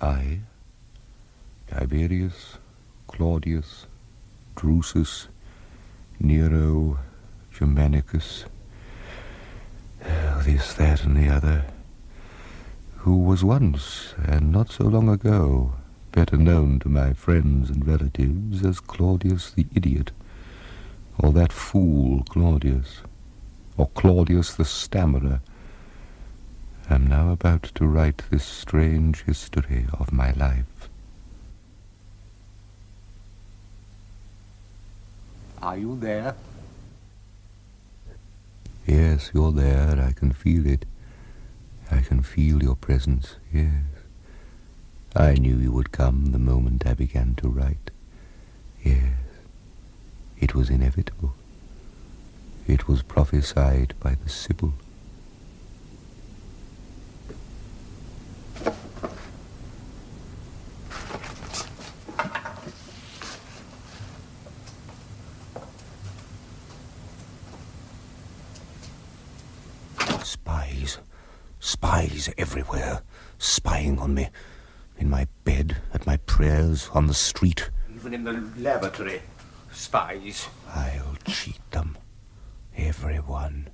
I, Tiberius, Claudius, Drusus, Nero, Germanicus, this, that, and the other, who was once, and not so long ago, better known to my friends and relatives as Claudius the idiot, or that fool Claudius, or Claudius the stammerer, am now about to write this strange history of my life. Are you there? Yes, you're there. I can feel it. I can feel your presence, yes. I knew you would come the moment I began to write. Yes, it was inevitable. It was prophesied by the Sibyl. Spies everywhere, spying on me. In my bed, at my prayers, on the street. Even in the lavatory, spies. I'll cheat them. Everyone.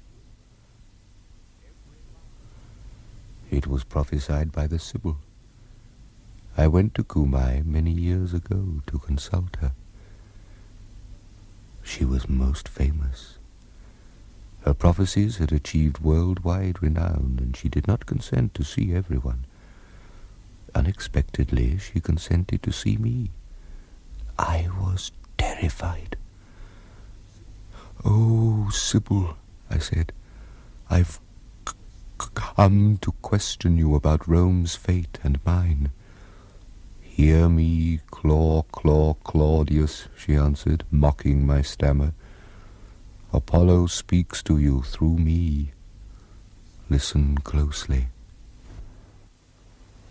It was prophesied by the Sibyl. I went to Kumai many years ago to consult her. She was most famous. Her prophecies had achieved worldwide renown, and she did not consent to see everyone. Unexpectedly, she consented to see me. I was terrified. "Oh, Sibyl," I said, "I've come to question you about Rome's fate and mine." "Hear me, Claudius," she answered, mocking my stammer. "Apollo speaks to you through me. Listen closely."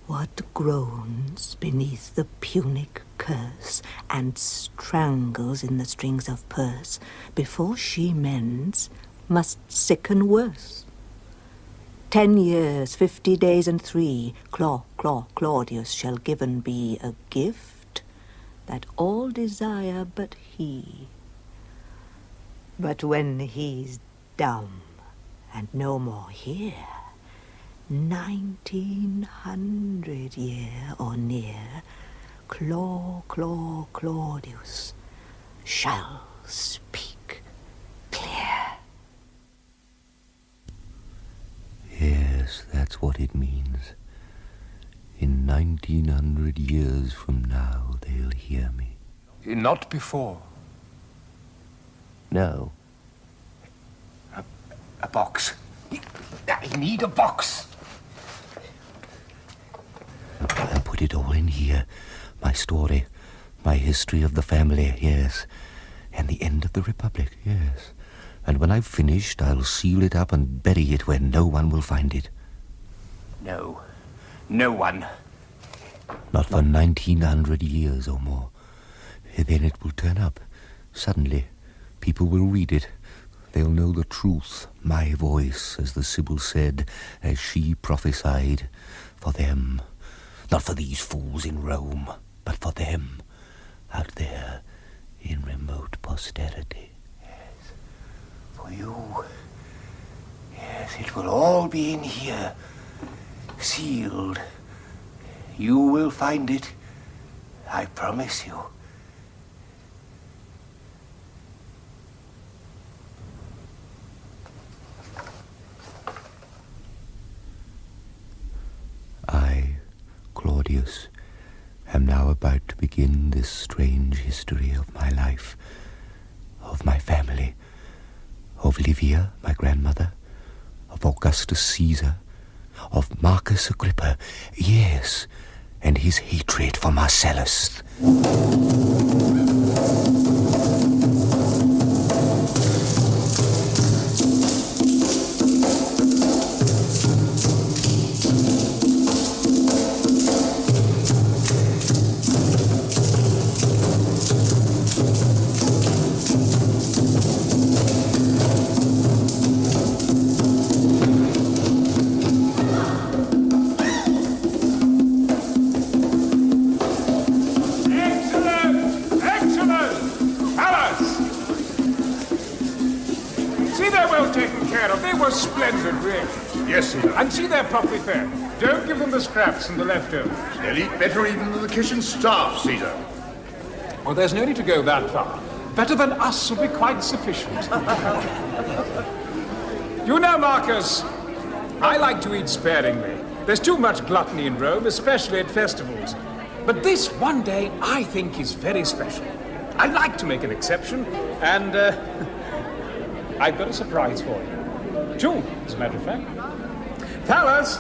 What groans beneath the Punic curse, and strangles in the strings of purse, before she mends, must sicken worse. 10 years, 50 days, and 3, Claudius shall given be a gift that all desire but he. But when he's dumb and no more here, 1900 year or near, Claudius shall speak clear. Yes, that's what it means. In 1900 years from now, they'll hear me. Not before. No. A box. I need a box. I'll put it all in here. My story, my history of the family, yes. And the end of the Republic, yes. And when I've finished, I'll seal it up and bury it where no one will find it. No. No one. Not for 1900 years or more. Then it will turn up. Suddenly, people will read it. They'll know the truth, my voice, as the Sibyl said, as she prophesied, for them. Not for these fools in Rome, but for them, out there in remote posterity. Yes, for you. Yes, it will all be in here, sealed. You will find it, I promise you. I, Claudius, am now about to begin this strange history of my life, of my family, of Livia, my grandmother, of Augustus Caesar, of Marcus Agrippa, yes, and his hatred for Marcellus. were splendid, really. Yes, Caesar. And see, they're properly fed. Don't give them the scraps and the leftovers. They'll eat better even than the kitchen staff, Caesar. Well, there's no need to go that far. Better than us will be quite sufficient. You know, Marcus, I like to eat sparingly. There's too much gluttony in Rome, especially at festivals. But this one day, I think, is very special. I'd like to make an exception, and I've got a surprise for you. Two, as a matter of fact. Fellas,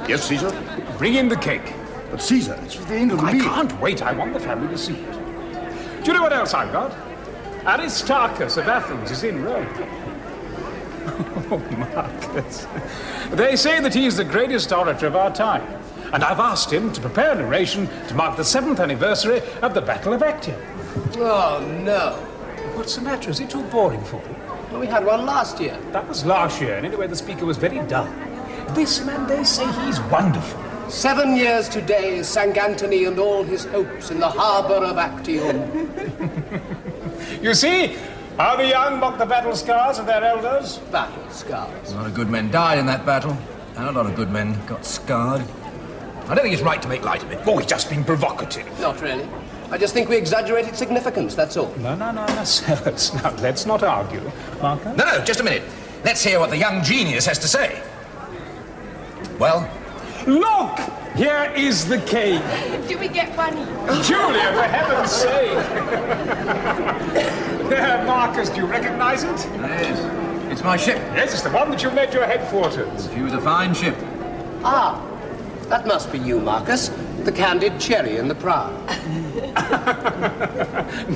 Yes, Caesar? bring in the cake. But Caesar, it's for the end of the I meal. can't wait. I want the family to see it. Do you know what else I've got? Aristarchus of Athens is in Rome. Oh, Marcus. They say that he's the greatest orator of our time. And I've asked him to prepare an oration to mark the 7th anniversary of the Battle of Actium. Oh, no. What's the matter? Is it too boring for you? Well, we had one last year. That was last year, and anyway, the speaker was very dull. This man, they say he's wonderful. 7 years today sank Antony and all his hopes in the harbour of Actium. You see how the young mock the battle scars of their elders? Battle scars. A lot of good men died in that battle, and a lot of good men got scarred. I don't think it's right to make light of it. Oh, he's just been provocative. Not really. I just think we exaggerate its significance, that's all. No, Sellers. Now, let's not argue. Marcus? No, just a minute. Let's hear what the young genius has to say. Well, Look! Here is the cake. Do we get one? Julia, for heaven's sake. There, Marcus, do you recognize it? yes, it's my ship. Yes, it's the one that you made your headquarters. She was a fine ship. Ah, that must be you, Marcus. The candied cherry in the prow.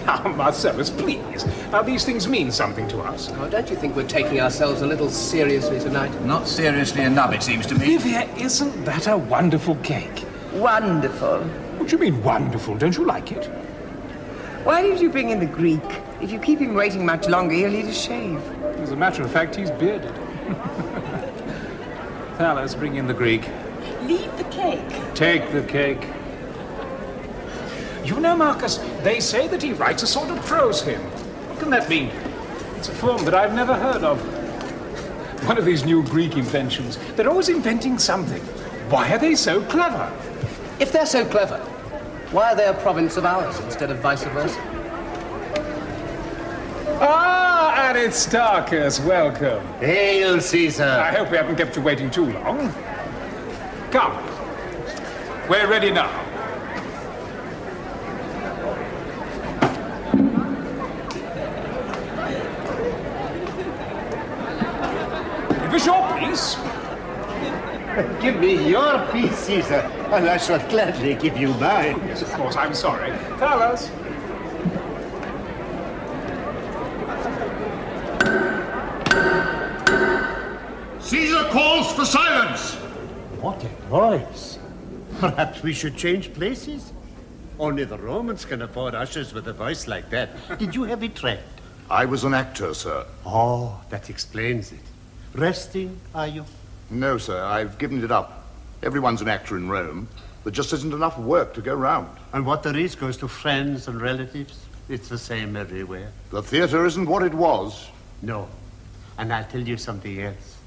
Now, Marcellus, please. Now, these things mean something to us. Oh, don't you think we're taking ourselves a little seriously tonight? Not seriously enough, it seems to me. Livia, isn't that a wonderful cake? Wonderful. What do you mean, wonderful? Don't you like it? Why did you bring in the Greek? If you keep him waiting much longer, he'll need a shave. As a matter of fact, he's bearded. Fellas, bring in the Greek. Leave the cake. Take the cake. You know, Marcus, they say that he writes a sort of prose hymn. What can that mean? It's a form that I've never heard of. One of these new Greek inventions. They're always inventing something. Why are they so clever? If they're so clever, why are they a province of ours instead of vice versa? Ah, Aristarchus, welcome. Hail, Caesar. I hope we haven't kept you waiting too long. Come. We're ready now. Give us your piece. Give me your piece, Caesar, and I shall gladly give you mine. Yes, of course, I'm sorry. Fellas. Caesar calls for silence. What a voice. Perhaps we should change places. Only the Romans can afford ushers with a voice like that. Did you have it trained? I was an actor, sir. Oh, that explains it. Resting, are you? No, sir, I've given it up. Everyone's an actor in Rome. There just isn't enough work to go round. And what there is goes to friends and relatives. It's the same everywhere. The theater isn't what it was. No. And I'll tell you something else.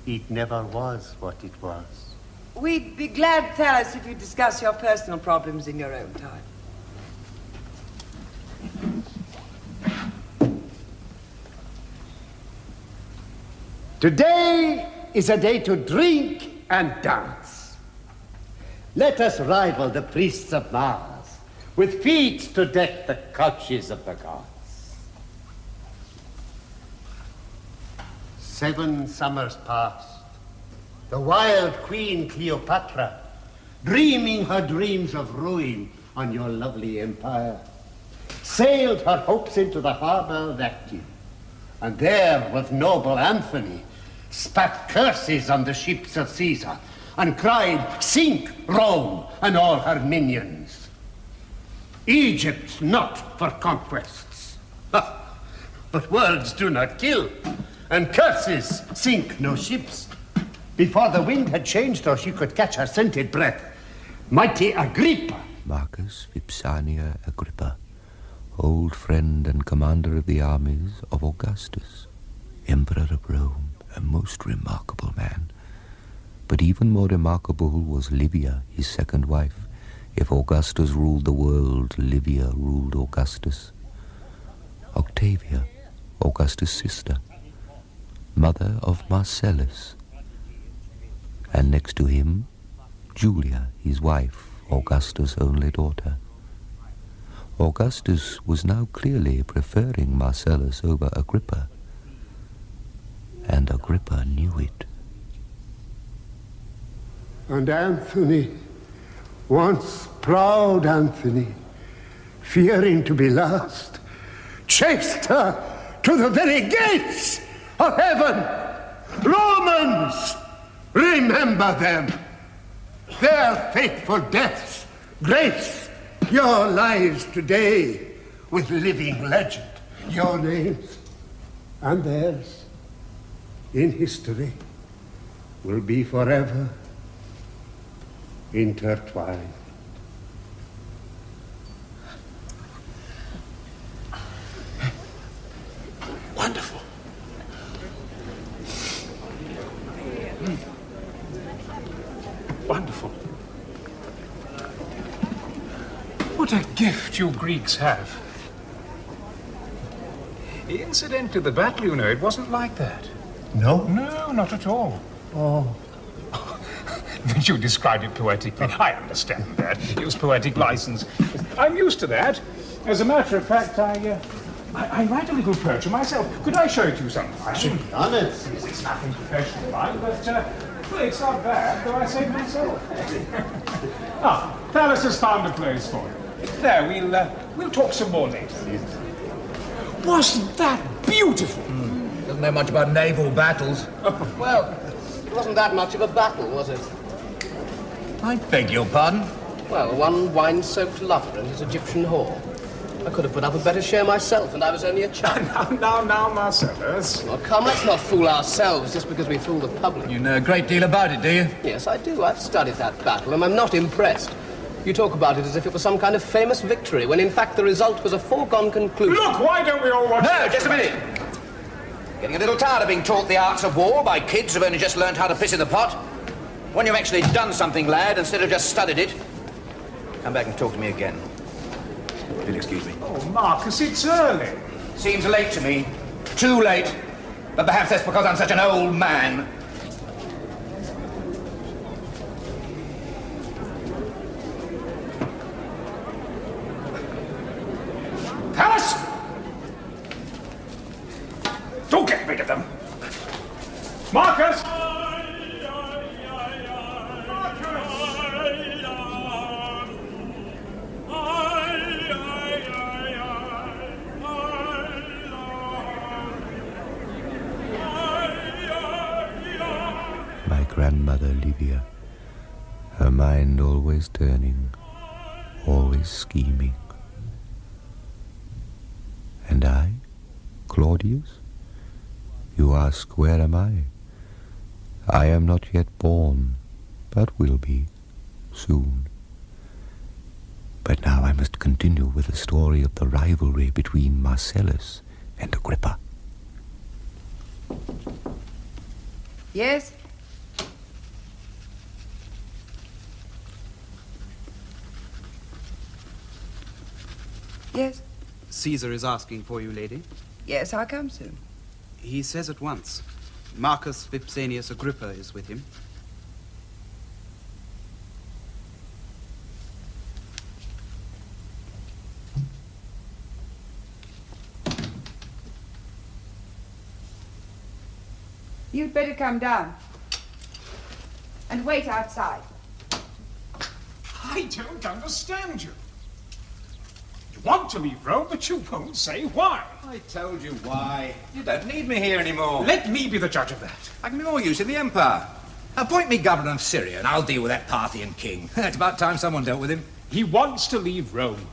It never was what it was. We'd be glad, Thallas, if you discuss your personal problems in your own time. Today is a day to drink and dance. Let us rival the priests of Mars with feats to deck the couches of the gods. 7 summers passed. The wild Queen Cleopatra, dreaming her dreams of ruin on your lovely empire, sailed her hopes into the harbor of Actium, and there, with noble Anthony, spat curses on the ships of Caesar, and cried, "Sink Rome and all her minions." Egypt's not for conquests. Ha! But words do not kill, and curses sink no ships. Before the wind had changed or she could catch her scented breath, mighty Agrippa. Marcus Vipsania Agrippa, old friend and commander of the armies of Augustus. Emperor of Rome, a most remarkable man. But even more remarkable was Livia, his second wife. If Augustus ruled the world, Livia ruled Augustus. Octavia, Augustus' sister, mother of Marcellus. And next to him, Julia, his wife, Augustus' only daughter. Augustus was now clearly preferring Marcellus over Agrippa, and Agrippa knew it. And Anthony, once proud Anthony, fearing to be last, chased her to the very gates of heaven. Romans, remember them. Their fateful deaths grace your lives today with living legend. Your names and theirs in history will be forever intertwined. Wonderful. Wonderful. What a gift you Greeks have. Incidentally, the battle, you know, it wasn't like that. No? No, not at all. Oh. But you described it poetically. I understand that. Use poetic license. I'm used to that. As a matter of fact, I write a little poetry myself. Could I show it to you sometime? I should be honest. It's nothing professional, mind, but well, it's not bad, though I say it myself. Thales has found a place for you. There, we'll talk some more later. Wasn't that beautiful? Doesn't know much about naval battles. Well, it wasn't that much of a battle, was it? I beg your pardon? Well, one wine-soaked lover and his Egyptian whore. I could have put up a better share myself, and I was only a child. Now, Marcellus. Well, come, let's not fool ourselves just because we fool the public. You know a great deal about it, do you? Yes, I do. I've studied that battle, and I'm not impressed. You talk about it as if it was some kind of famous victory, when in fact the result was a foregone conclusion. Look, why don't we all watch No, just a minute. Getting a little tired of being taught the arts of war by kids who've only just learned how to piss in the pot. When you've actually done something, lad, instead of just studied it, come back and talk to me again. If you'll excuse me. Oh, Marcus, it's early. Seems late to me. Too late. But perhaps that's because I'm such an old man. Thales! Don't get rid of them. Marcus! My grandmother Livia, her mind always turning, always scheming. And I, Claudius? You ask, where am I? I am not yet born, but will be, soon. But now I must continue with the story of the rivalry between Marcellus and Agrippa. Yes? Yes? Caesar is asking for you, lady. Yes, I'll come soon. He says at once. Marcus Vipsanius Agrippa is with him. You'd better come down. And wait outside. I don't understand you. You want to leave Rome, but you won't say why. I told you why. You don't need me here anymore. Let me be the judge of that. I can be more use in the empire. Appoint me governor of Syria, and I'll deal with that Parthian king. It's about time someone dealt with him. He wants to leave Rome.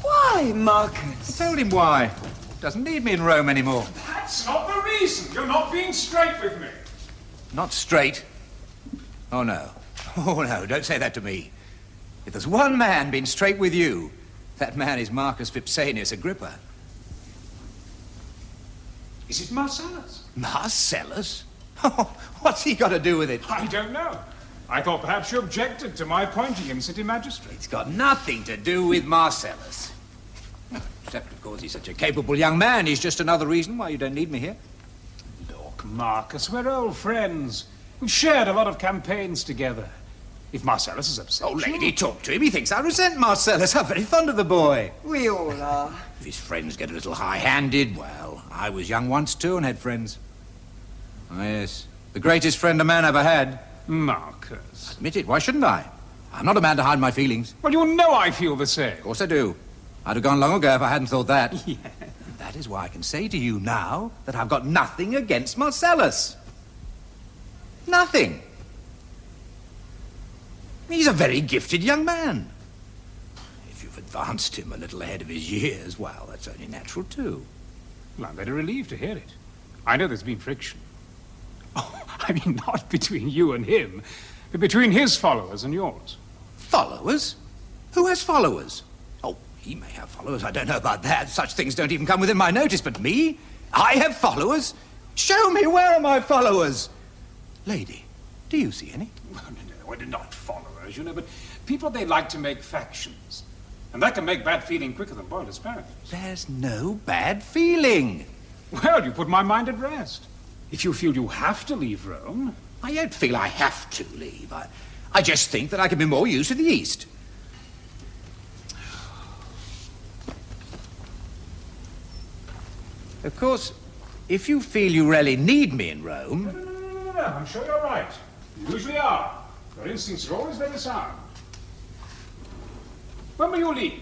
Why, Marcus? I told him why. Doesn't need me in Rome anymore. That's not the reason. You're not being straight with me. Not straight? Oh, no. Oh, no, don't say that to me. If there's one man being straight with you, that man is Marcus Vipsanius Agrippa. Is it Marcellus? Marcellus? What's he got to do with it? I don't know. I thought perhaps you objected to my appointing him city magistrate. It's got nothing to do with Marcellus. Except, of course, he's such a capable young man. He's just another reason why you don't need me here. Look, Marcus, we're old friends. We've shared a lot of campaigns together. If Marcellus is upset... Oh, lady, talk to him. He thinks I resent Marcellus. I'm very fond of the boy. We all are. If his friends get a little high-handed, well, I was young once, too, and had friends. Oh, yes. The greatest friend a man ever had. Marcus. Admit it. Why shouldn't I? I'm not a man to hide my feelings. Well, you know I feel the same. Of course I do. I'd have gone long ago if I hadn't thought that. Yeah. And that is why I can say to you now that I've got nothing against Marcellus. Nothing. He's a very gifted young man. If you've advanced him a little ahead of his years, well, that's only natural, too. Well, I'm very relieved to hear it. I know there's been friction. Oh, I mean, not between you and him, but between his followers and yours. Followers? Who has followers? Oh, he may have followers. I don't know about that. Such things don't even come within my notice. But me? I have followers? Show me, where are my followers? Lady, do you see any? No, they're not followers, you know, but people, they like to make factions. And that can make bad feeling quicker than boiled asparagus. There's no bad feeling. Well, you put my mind at rest. If you feel you have to leave Rome... I don't feel I have to leave. I just think that I can be more use to the East. Of course, if you feel you really need me in Rome... No, I'm sure you're right. You usually are. Your instincts are always very sound. When will you leave?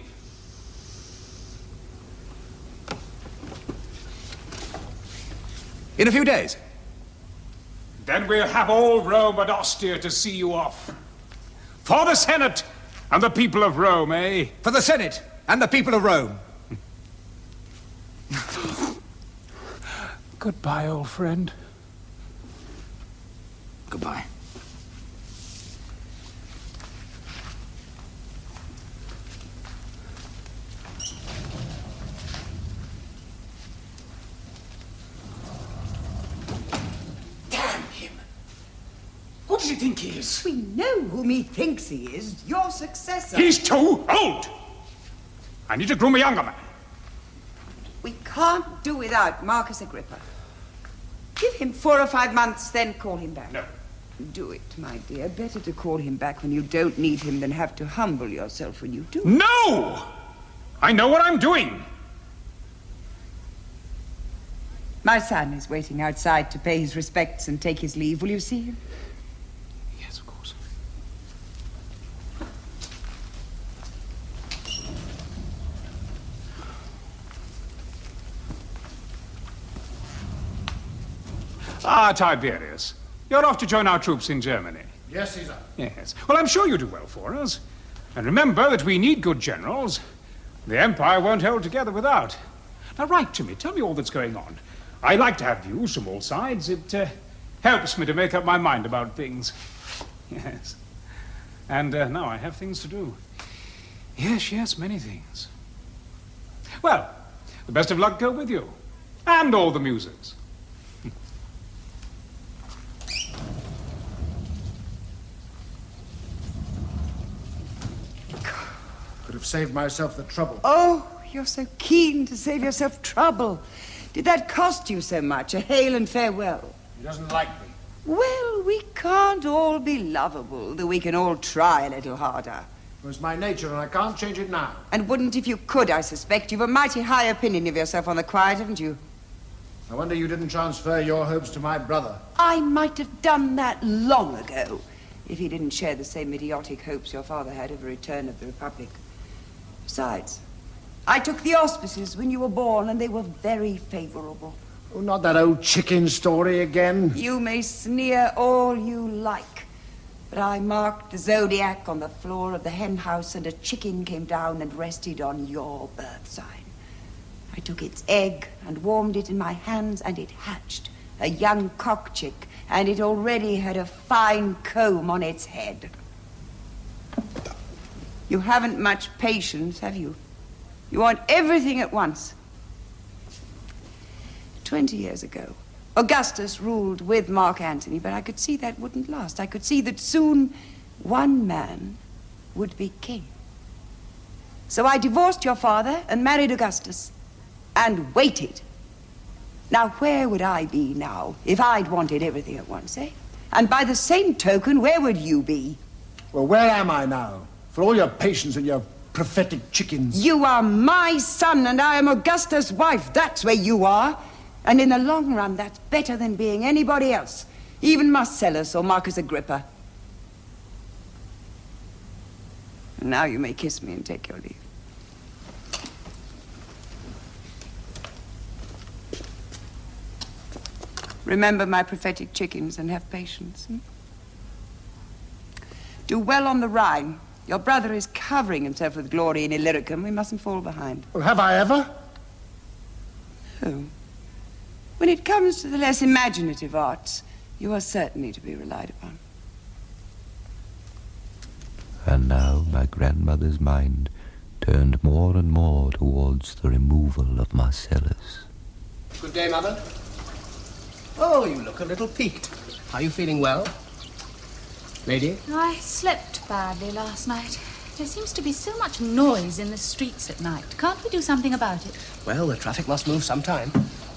In a few days. Then we'll have all Rome and Ostia to see you off. For the Senate and the people of Rome, eh? For the Senate and the people of Rome. Goodbye, old friend. Goodbye. Damn him! Who does he think he is? We know whom he thinks he is. Your successor. He's too old! I need to groom a younger man. We can't do without Marcus Agrippa. Give him 4 or 5 months, then call him back. No. Do it, my dear. Better to call him back when you don't need him than have to humble yourself when you do. No! I know what I'm doing. My son is waiting outside to pay his respects and take his leave. Will you see him? Yes, of course. Ah, Tiberius. You're off to join our troops in Germany. Yes, Caesar. Yes. Well, I'm sure you do well for us. And remember that we need good generals. The Empire won't hold together without. Now, write to me. Tell me all that's going on. I like to have views from all sides. It helps me to make up my mind about things. Yes. And now I have things to do. Yes, many things. Well, the best of luck go with you. And all the muses. Could have saved myself the trouble. Oh, you're so keen to save yourself trouble. Did that cost you so much? A hail and farewell? He doesn't like me. Well, we can't all be lovable, though we can all try a little harder. It was my nature, and I can't change it now. And wouldn't if you could, I suspect. You've a mighty high opinion of yourself on the quiet, haven't you? I wonder you didn't transfer your hopes to my brother. I might have done that long ago, if he didn't share the same idiotic hopes your father had of a return of the Republic. Besides, I took the auspices when you were born, and they were very favorable. Oh, not that old chicken story again. You may sneer all you like, but I marked the zodiac on the floor of the hen house, and a chicken came down and rested on your birth sign. I took its egg and warmed it in my hands, and it hatched, a young cock chick, and it already had a fine comb on its head. You haven't much patience, have you? You want everything at once. 20 years ago. Augustus ruled with Mark Antony, but I could see that wouldn't last. I could see that soon one man would be king. So I divorced your father and married Augustus and waited. Now, where would I be now if I'd wanted everything at once, eh? And by the same token, where would you be? Well, where am I now? For all your patience and your prophetic chickens. You are my son, and I am Augustus' wife. That's where you are. And in the long run, that's better than being anybody else, even Marcellus or Marcus Agrippa. And now you may kiss me and take your leave. Remember my prophetic chickens and have patience. Do well on the Rhine. Your brother is covering himself with glory in Illyricum. We mustn't fall behind. Well, have I ever? Oh. When it comes to the less imaginative arts, you are certainly to be relied upon. And now my grandmother's mind turned more and more towards the removal of Marcellus. Good day, Mother. Oh, you look a little peaked. Are you feeling well? Lady? I slept badly last night. There seems to be so much noise in the streets at night. Can't we do something about it? Well, the traffic must move sometime.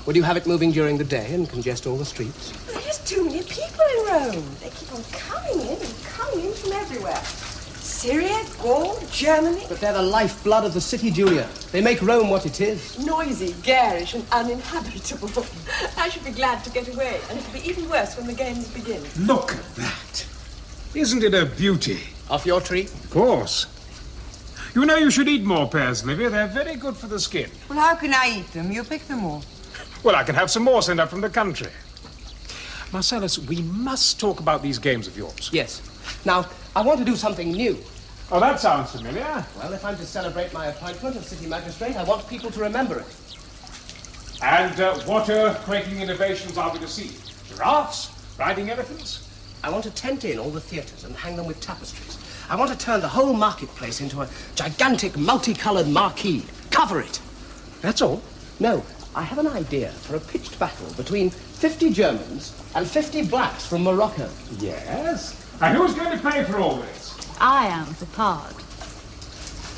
Would you have it moving during the day and congest all the streets? There's too many people in Rome. They keep on coming in from everywhere. Syria, Gaul, Germany. But they're the lifeblood of the city, Julia. They make Rome what it is. Noisy, garish, and uninhabitable. I should be glad to get away, and it'll be even worse when the games begin. Look at that. Isn't it a beauty? Off your tree? Of course. You know you should eat more pears, Livia. They're very good for the skin. Well, how can I eat them? You pick them all. Well, I can have some more sent up from the country. Marcellus, we must talk about these games of yours. Yes. Now, I want to do something new. Oh, that sounds familiar. Well, if I'm to celebrate my appointment as city magistrate, I want people to remember it. And what earth-quaking innovations are we to see? Giraffes? Riding elephants? I want to tent in all the theatres and hang them with tapestries. I want to turn the whole marketplace into a gigantic, multicolored marquee. Cover it. That's all? No. I have an idea for a pitched battle between 50 Germans and 50 blacks from Morocco. Yes? And who's going to pay for all this? I am for part.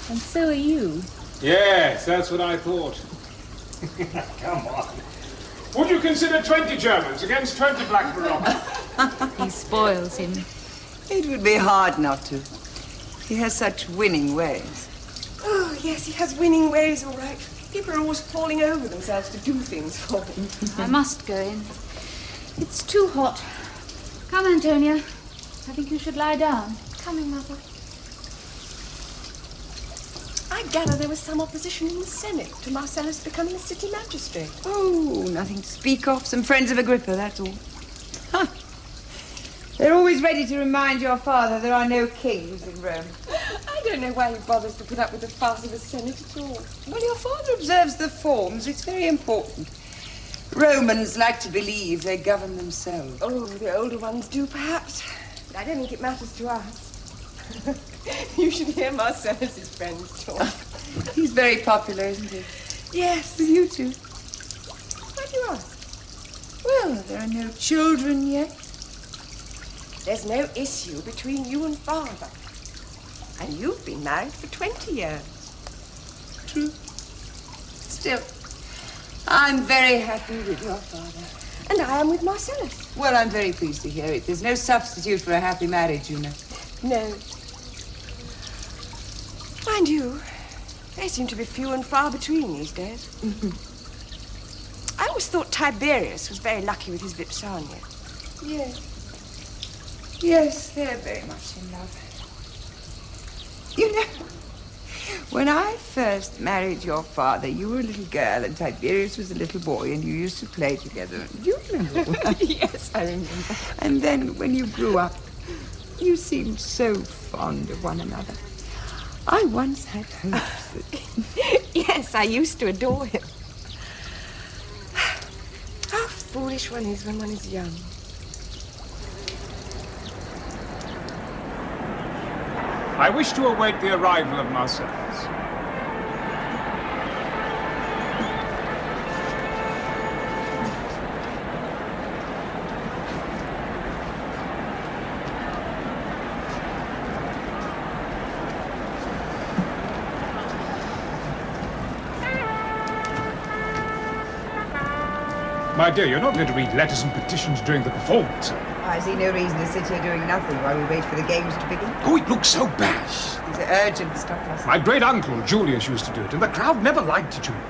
And so are you. Yes, that's what I thought. Come on. Would you consider 20 Germans against 20 black Moroccans? He spoils him. It would be hard not to. He has such winning ways. Oh, yes, he has winning ways, all right. People are always falling over themselves to do things for him. I must go in. It's too hot. Come, Antonia. I think you should lie down. Coming, Mother. I gather there was some opposition in the Senate to Marcellus becoming a city magistrate. Oh, nothing to speak of. Some friends of Agrippa, that's all. Huh. They're always ready to remind your father there are no kings in Rome. I don't know why he bothers to put up with the farce of the Senate at all. Well, your father observes the forms. It's very important. Romans like to believe they govern themselves. Oh, the older ones do, perhaps. But I don't think it matters to us. You should hear Marcellus's friends talk. He's very popular, isn't he? Yes. With you two. Why do you ask? Well, there are no children yet. There's no issue between you and Father. And you've been married for 20 years. True. Still, I'm very happy with your father. And I am with Marcellus. Well, I'm very pleased to hear it. There's no substitute for a happy marriage, you know. No. Mind you, they seem to be few and far between these days. I always thought Tiberius was very lucky with his Vipsania. Yes. Yes, they're very much in love. You know, when I first married your father, you were a little girl and Tiberius was a little boy and you used to play together. Do you remember? Yes, I remember. And then when you grew up, you seemed so fond of one another. I once had hopes that... Yes, I used to adore him. How foolish one is when one is young. I wish to await the arrival of Marcellus. My dear, you're not going to read letters and petitions during the performance. I see no reason to sit here doing nothing while we wait for the games to begin. Oh, it looks so bad. These are urgent. Stop fussing. My great-uncle, Julius, used to do it, and the crowd never liked it, you know.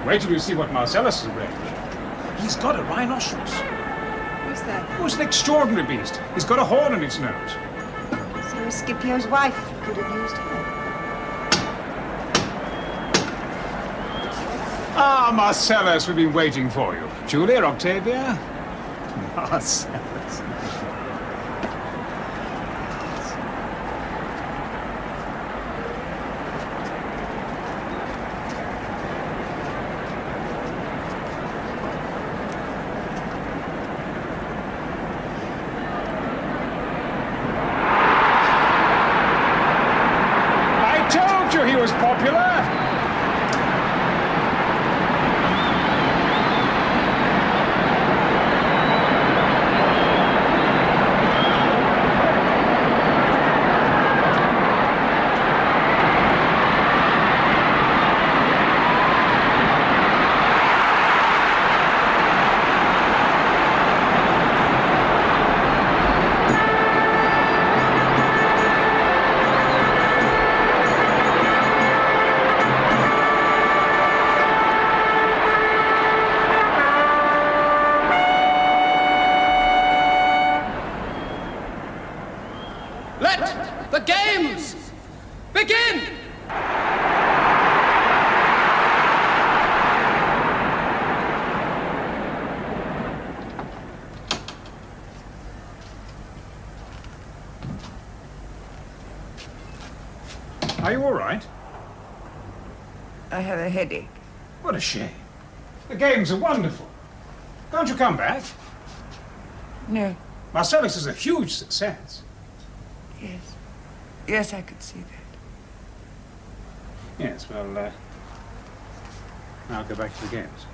Wait till you see what Marcellus has arranged. He's got a rhinoceros. What's that? Oh, it's an extraordinary beast. He's got a horn in its nose. So Scipio's wife could have used her. Ah, Marcellus, we've been waiting for you. Julia, Octavia? Marcellus. I told you he was popular. Let the games begin! Are you all right? I have a headache. What a shame. The games are wonderful. Can't you come back? No. Marcellus is a huge success. Yes. Yes, I could see that. Yes, well, I'll go back to the games.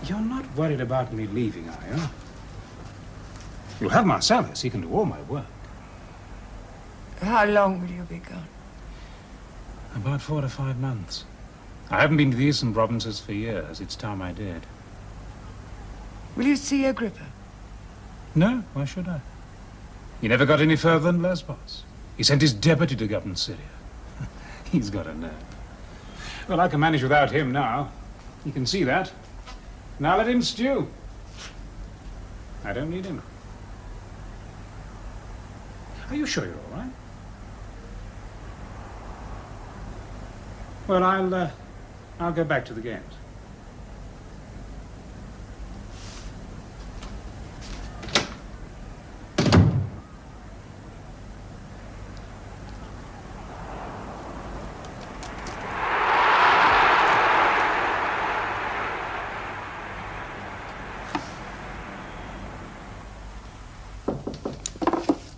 You're not worried about me leaving, are you? You'll have Marcellus. He can do all my work. How long will you be gone? About 4 to 5 months. I haven't been to the Eastern provinces for years. It's time I did. Will you see Agrippa? No, why should I? He never got any further than Lesbos. He sent his deputy to govern Syria. He's got a nerve. Well, I can manage without him now. You can see that. Now let him stew. I don't need him. Are you sure you're all right? Well, I'll go back to the games.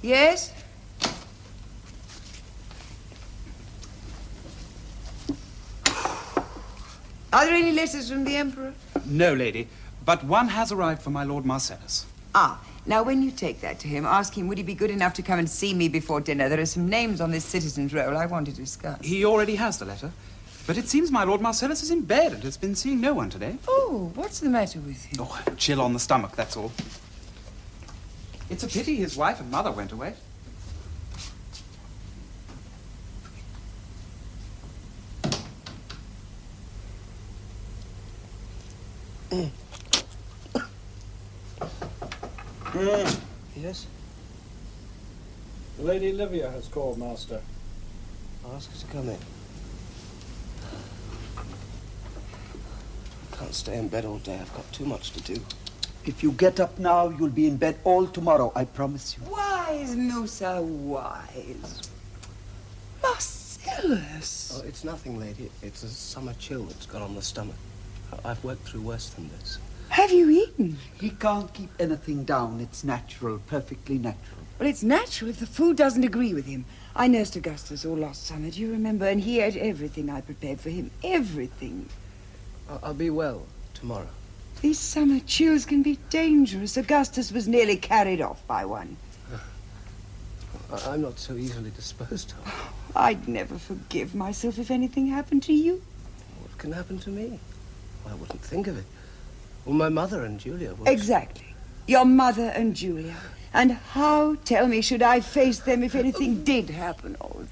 Yes? Are there any letters from the Emperor? No, lady, but one has arrived for my Lord Marcellus. Ah, now when you take that to him, ask him would he be good enough to come and see me before dinner. There are some names on this citizen's roll I want to discuss. He already has the letter, but it seems my Lord Marcellus is in bed and has been seeing no one today. Oh, what's the matter with him? Oh, chill on the stomach, that's all. It's a pity his wife and mother went away. Yes? Lady Livia has called, Master. I'll ask her to come in. I can't stay in bed all day. I've got too much to do. If you get up now, you'll be in bed all tomorrow, I promise you. Wise, Musa, wise. Marcellus! Oh, it's nothing, lady. It's a summer chill that's got on the stomach. I've worked through worse than this. Have you eaten? He can't keep anything down. It's natural, perfectly natural. Well, it's natural if the food doesn't agree with him. I nursed Augustus all last summer, do you remember? And he ate everything I prepared for him. Everything. I'll be well tomorrow. These summer chills can be dangerous. Augustus was nearly carried off by one. I'm not so easily disposed of. I'd never forgive myself if anything happened to you. What can happen to me? I wouldn't think of it. Well, my mother and Julia would. Exactly. Your mother and Julia. And how, tell me, should I face them if anything did happen? Oh,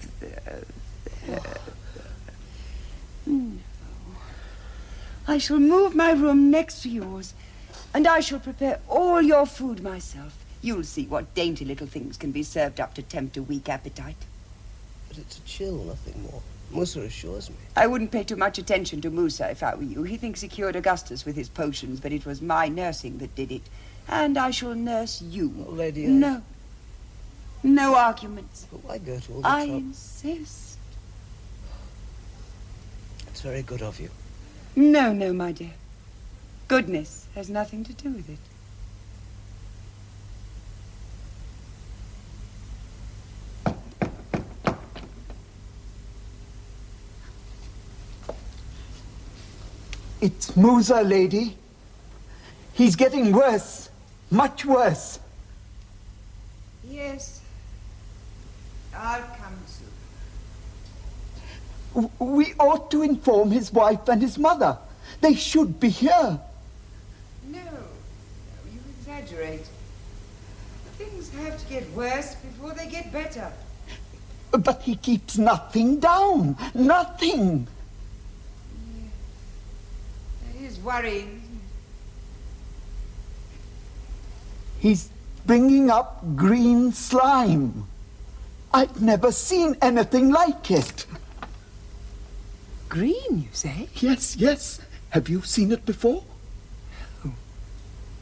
no. I shall move my room next to yours, and I shall prepare all your food myself. You'll see what dainty little things can be served up to tempt a weak appetite. But it's a chill, nothing more. Musa assures me. I wouldn't pay too much attention to Musa if I were you. He thinks he cured Augustus with his potions, but it was my nursing that did it. And I shall nurse you. Oh, Lady, No. No arguments. But why go to all the I trouble? insist. It's very good of you. No, no, my dear. Goodness has nothing to do with it. It's Musa, lady. He's getting worse. Much worse. Yes. I'll come soon. We ought to inform his wife and his mother. They should be here. No, you exaggerate. Things have to get worse before they get better. But he keeps nothing down. Nothing. That is worrying, isn't it? He's bringing up green slime. I've never seen anything like it. Green, you say? Yes, yes. Have you seen it before?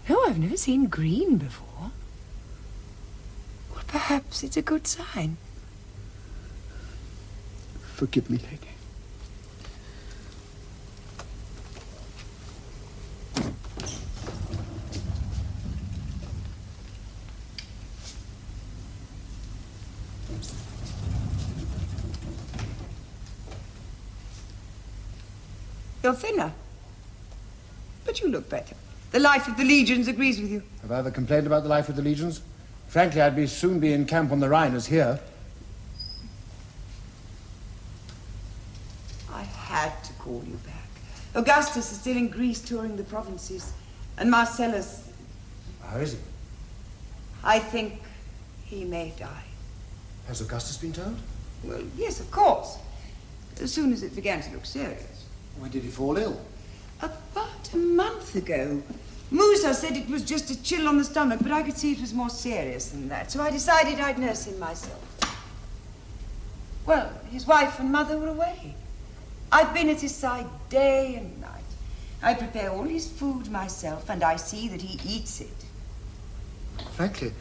No, I've never seen green before. Well, perhaps it's a good sign. Forgive me, lady. You're thinner. But you look better. The life of the legions agrees with you. Have I ever complained about the life of the legions? Frankly, I'd soon be in camp on the Rhine as here. I had to call you back. Augustus is still in Greece touring the provinces. And Marcellus, How is he? I think he may die. Has Augustus been told? Well, yes, of course. As soon as it began to look serious. When did he fall ill? About a month ago. Musa said it was just a chill on the stomach, but I could see it was more serious than that, so I decided I'd nurse him myself. Well, his wife and mother were away. I've been at his side day and night. I prepare all his food myself, and I see that he eats it. Frankly,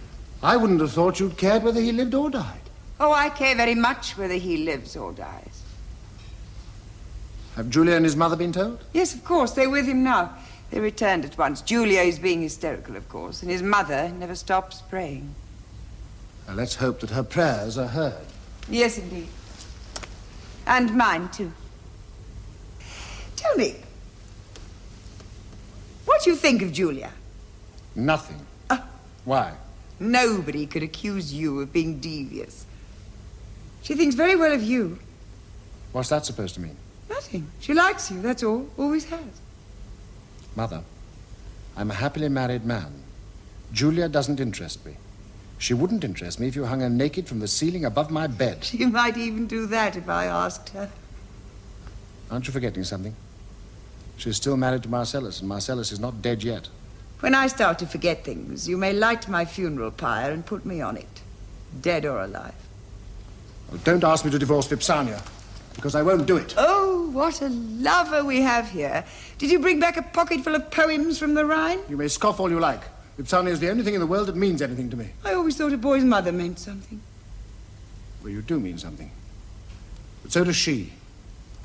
I wouldn't have thought you'd cared whether he lived or died. Oh, I care very much whether he lives or dies. Have Julia and his mother been told? Yes, of course, they're with him now. They returned at once. Julia is being hysterical, of course, and his mother never stops praying. Now, let's hope that her prayers are heard. Yes, indeed. And mine, too. Tell me, what do you think of Julia? Nothing. Why? Nobody could accuse you of being devious. She thinks very well of you. What's that supposed to mean? Nothing. She likes you, that's all. Always has. Mother, I'm a happily married man. Julia doesn't interest me. She wouldn't interest me if you hung her naked from the ceiling above my bed. She might even do that if I asked her. Aren't you forgetting something? She's still married to Marcellus, and Marcellus is not dead yet. When I start to forget things, you may light my funeral pyre and put me on it, dead or alive. Well, don't ask me to divorce Vipsania, because I won't do it. Oh, what a lover we have here. Did you bring back a pocket full of poems from the Rhine? You may scoff all you like. Vipsania is the only thing in the world that means anything to me. I always thought a boy's mother meant something. Well, you do mean something. But so does she.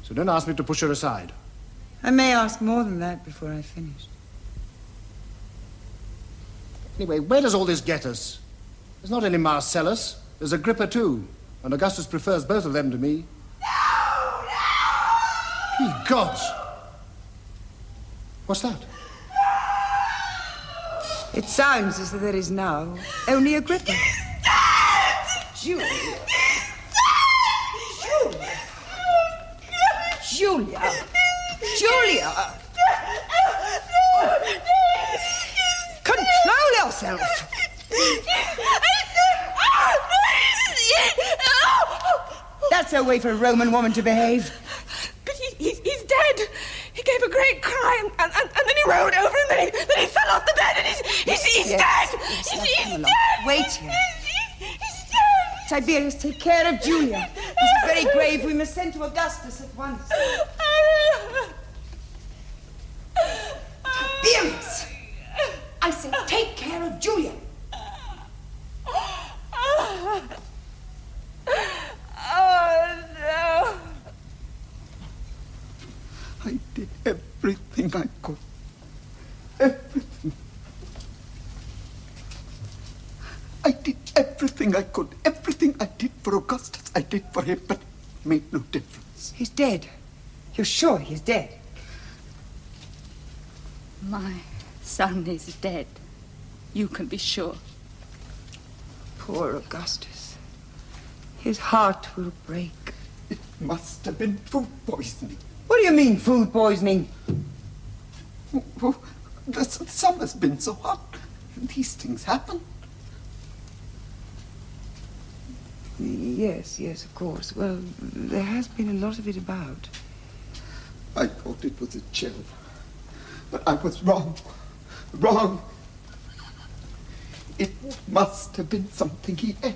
So don't ask me to push her aside. I may ask more than that before I've finished. Anyway, where does all this get us? There's not only Marcellus, there's Agrippa too. And Augustus prefers both of them to me. Ye gods! What's that? It sounds as though there is now only Agrippa. Julia. Julia. Julia. Control yourself. That's a way for a Roman woman to behave. But he's dead. He gave a great cry and then he rolled over and then he fell off the bed and he's Yes, dead. yes, He's come dead. along. Wait here. He's dead. Tiberius, take care of Julia. This is very grave. We must send to Augustus at once. Tiberius! I say, take care of Julia. Oh, no. I did everything I could. Everything. I did everything I could. Everything I did for Augustus, I did for him, but it made no difference. He's dead. You're sure he's dead? My son is dead. You can be sure. Poor Augustus. His heart will break. It must have been food poisoning. What do you mean, food poisoning? Oh, the summer's been so hot. These things happen. Yes, of course. Well, there has been a lot of it about. I thought it was a chill. But I was wrong. Wrong. It must have been something he ate.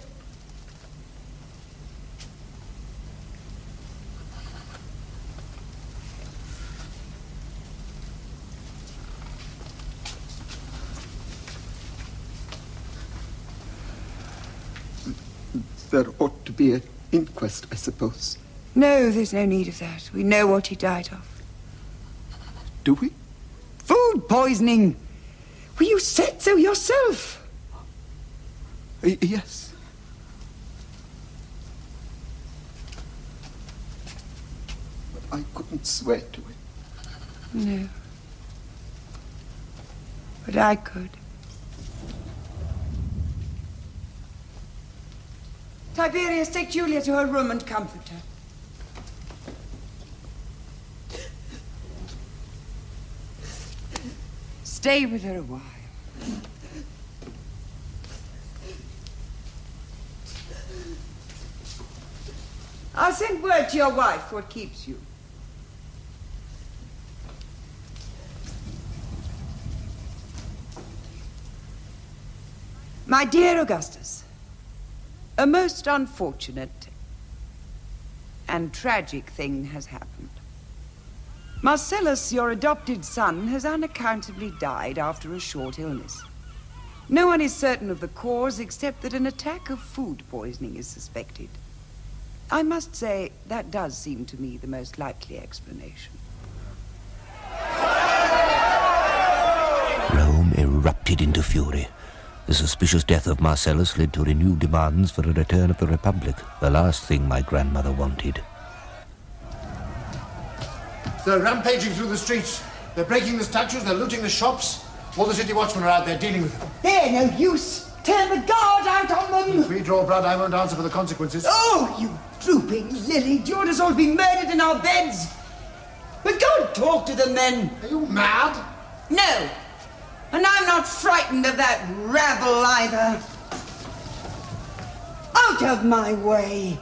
There ought to be an inquest, I suppose. No, there's no need of that. We know what he died of. Do we? Food poisoning! Well, you said so yourself. Yes. But I couldn't swear to it. No. But I could. Tiberius, take Julia to her room and comfort her. Stay with her a while. I'll send word to your wife what keeps you. My dear Augustus, a most unfortunate and tragic thing has happened. Marcellus, your adopted son, has unaccountably died after a short illness. No one is certain of the cause except that an attack of food poisoning is suspected. I must say, that does seem to me the most likely explanation. Rome erupted into fury. The suspicious death of Marcellus led to renewed demands for a return of the Republic, the last thing my grandmother wanted. They're rampaging through the streets. They're breaking the statues, they're looting the shops. All the city watchmen are out there dealing with them. They're no use. Turn the guard out on them. If we draw blood, I won't answer for the consequences. Oh, you drooping lily. Do you want us all to be murdered in our beds? But go and talk to them then. Are you mad? No. And I'm not frightened of that rabble either. Out of my way.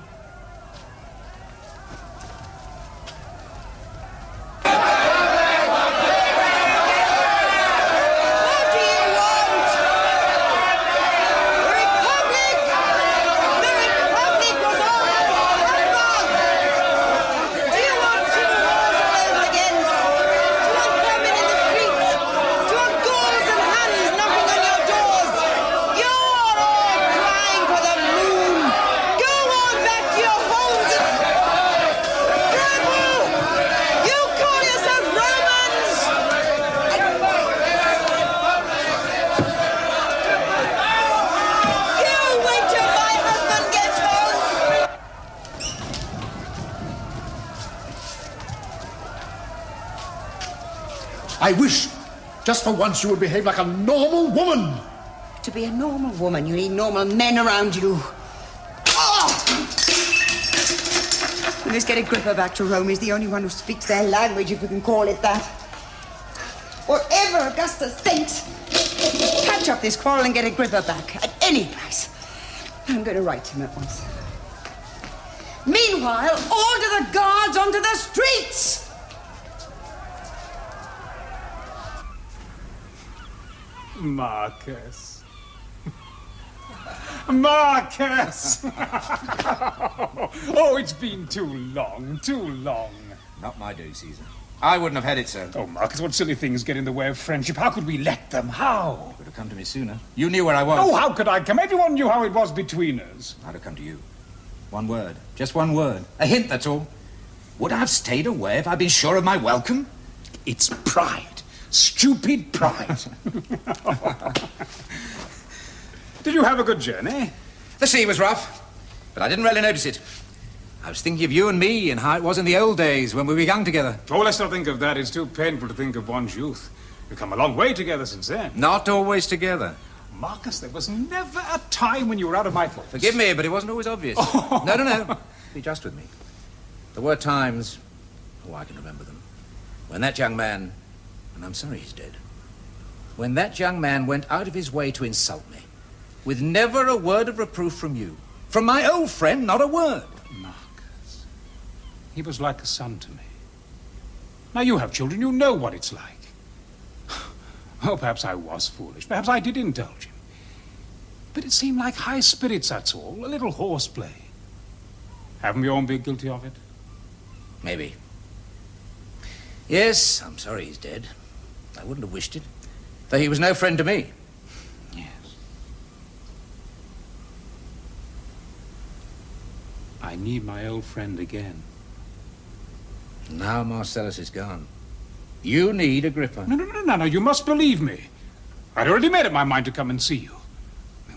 I wish Just for once, you will behave like a normal woman. To be a normal woman, you need normal men around you. Oh! Let's get Agrippa back to Rome. He's the only one who speaks their language, if you can call it that. Whatever Augustus thinks, patch up this quarrel and get Agrippa back at any price. I'm going to write him at once. Meanwhile, order the guards onto the streets! Marcus. Marcus! Oh, it's been too long, too long. Not my doing, Caesar. I wouldn't have had it, sir. Oh, Marcus, what silly things get in the way of friendship. How could we let them? How? You could have come to me sooner. You knew where I was. Oh, how could I come? Everyone knew how it was between us. I'd have come to you. One word. Just one word. A hint, that's all. Would I have stayed away if I'd been sure of my welcome? It's pride. Stupid pride. Did you have a good journey? The sea was rough, but I didn't really notice it. I was thinking of you and me and how it was in the old days when we were young together. Oh, let's not think of that. It's too painful to think of one's youth. We've come a long way together since then. Not always together. Marcus, there was never a time when you were out of my thoughts. Forgive me, but it wasn't always obvious. Oh. No. Be just with me. There were times, I can remember them, when that young man, and I'm sorry he's dead, when that young man went out of his way to insult me, with never a word of reproof from you. From my old friend, not a word. Marcus, he was like a son to me. Now you have children, you know what it's like. Oh, perhaps I was foolish. Perhaps I did indulge him. But it seemed like high spirits, that's all. A little horseplay. Haven't we all been guilty of it? Maybe. Yes, I'm sorry he's dead. I wouldn't have wished it, though he was no friend to me. Yes. I need my old friend again. Now Marcellus is gone. You need Agrippa. No, you must believe me. I'd already made up my mind to come and see you.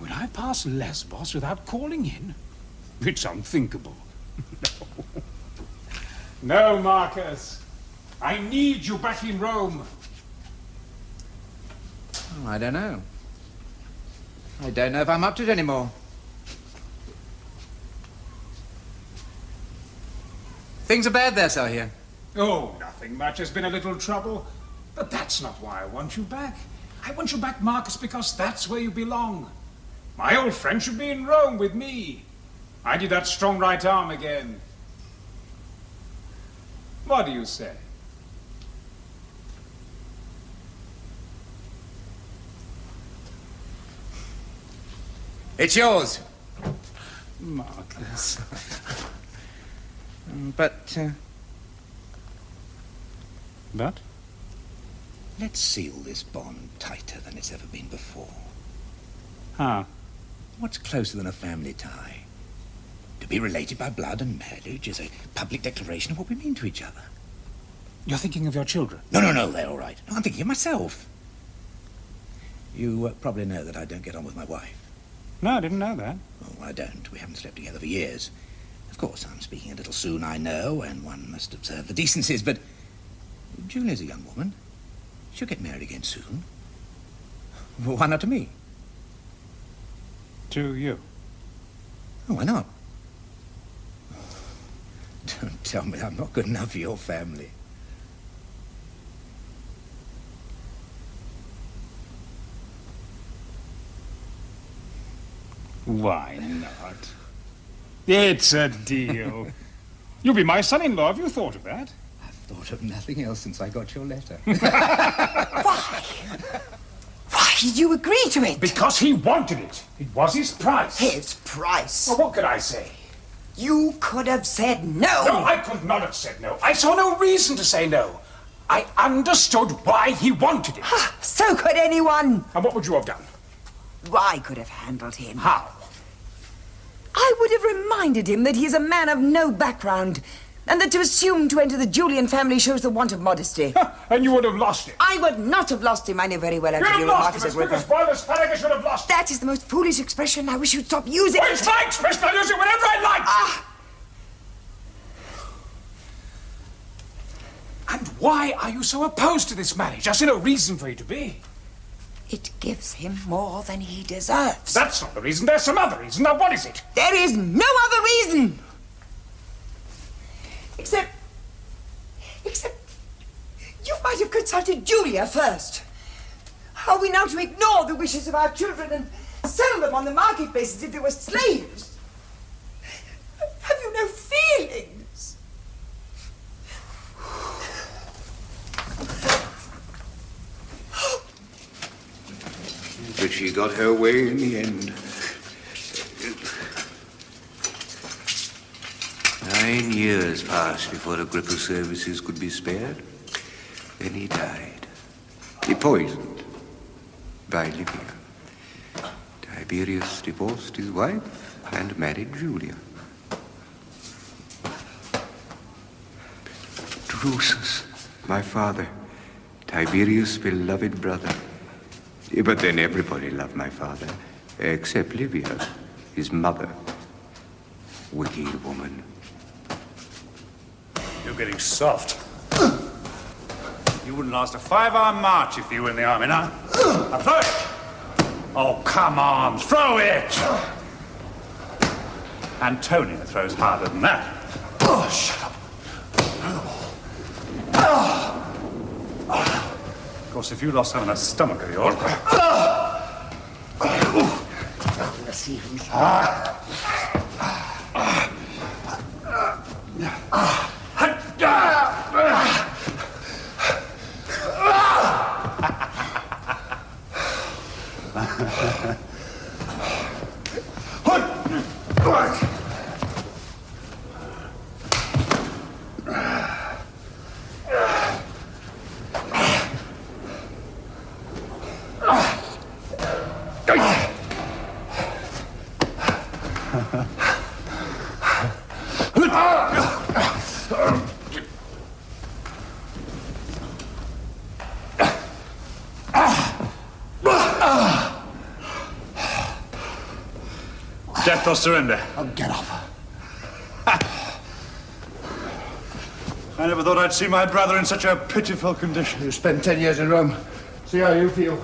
Would I pass Lesbos without calling in? It's unthinkable. No, Marcus. I need you back in Rome. Oh, I don't know. I don't know if I'm up to it anymore. Things are bad there, sir, here. Oh, nothing much. There's been a little trouble. But that's not why I want you back. I want you back, Marcus, because that's where you belong. My old friend should be in Rome with me. I need that strong right arm again. What do you say? It's yours. Marcus. But, But? let's seal this bond tighter than it's ever been before. How? What's closer than a family tie? To be related by blood and marriage is a public declaration of what we mean to each other. You're thinking of your children? No, they're all right. No, I'm thinking of myself. You probably know that I don't get on with my wife. No, I didn't know that. Oh, I don't. We haven't slept together for years. Of course, I'm speaking a little soon, I know, and one must observe the decencies, but Julia's a young woman. She'll get married again soon. Well, why not to me? To you? Oh, why not? Don't tell me I'm not good enough for your family. Why not? It's a deal. You'll be my son-in-law. Have you thought of that? I've thought of nothing else since I got your letter. Why? Why did you agree to it? Because he wanted it. It was his price. His price? Well, what could I say? You could have said no. No, I could not have said no. I saw no reason to say no. I understood why he wanted it. So could anyone. And what would you have done? I could have handled him. How? I would have reminded him that he is a man of no background, and that to assume to enter the Julian family shows the want of modesty. And you would have lost him. I would not have lost him. I know very well how to deal with Marcus Agrippa. As well as Asparagus should have lost him. That is the most foolish expression. I wish you'd stop using Well, it. it's my expression. I'll use it whenever I like. And why are you so opposed to this marriage? I see no reason for you to be. It gives him more than he deserves. That's not the reason. There's some other reason. Now, what is it? There is no other reason. Except you might have consulted Julia first. Are we now to ignore the wishes of our children and sell them on the marketplace as if they were slaves? Have you no feelings? But she got her way in the end. 9 years passed before Agrippa's services could be spared. Then he died. He poisoned by Livia. Tiberius divorced his wife and married Julia. Drusus, my father, Tiberius' beloved brother. But then everybody loved my father, except Livia, his mother. Wicked woman. You're getting soft. You wouldn't last a 5-hour march if you were in the army, now. Now throw it! Oh, come on, throw it! Antonia throws harder than that. Oh, shut up. Of course, if you lost some of that stomach of yours... Let's see who's... Death or surrender? Oh, get up. I never thought I'd see my brother in such a pitiful condition. You spent 10 years in Rome. See how you feel.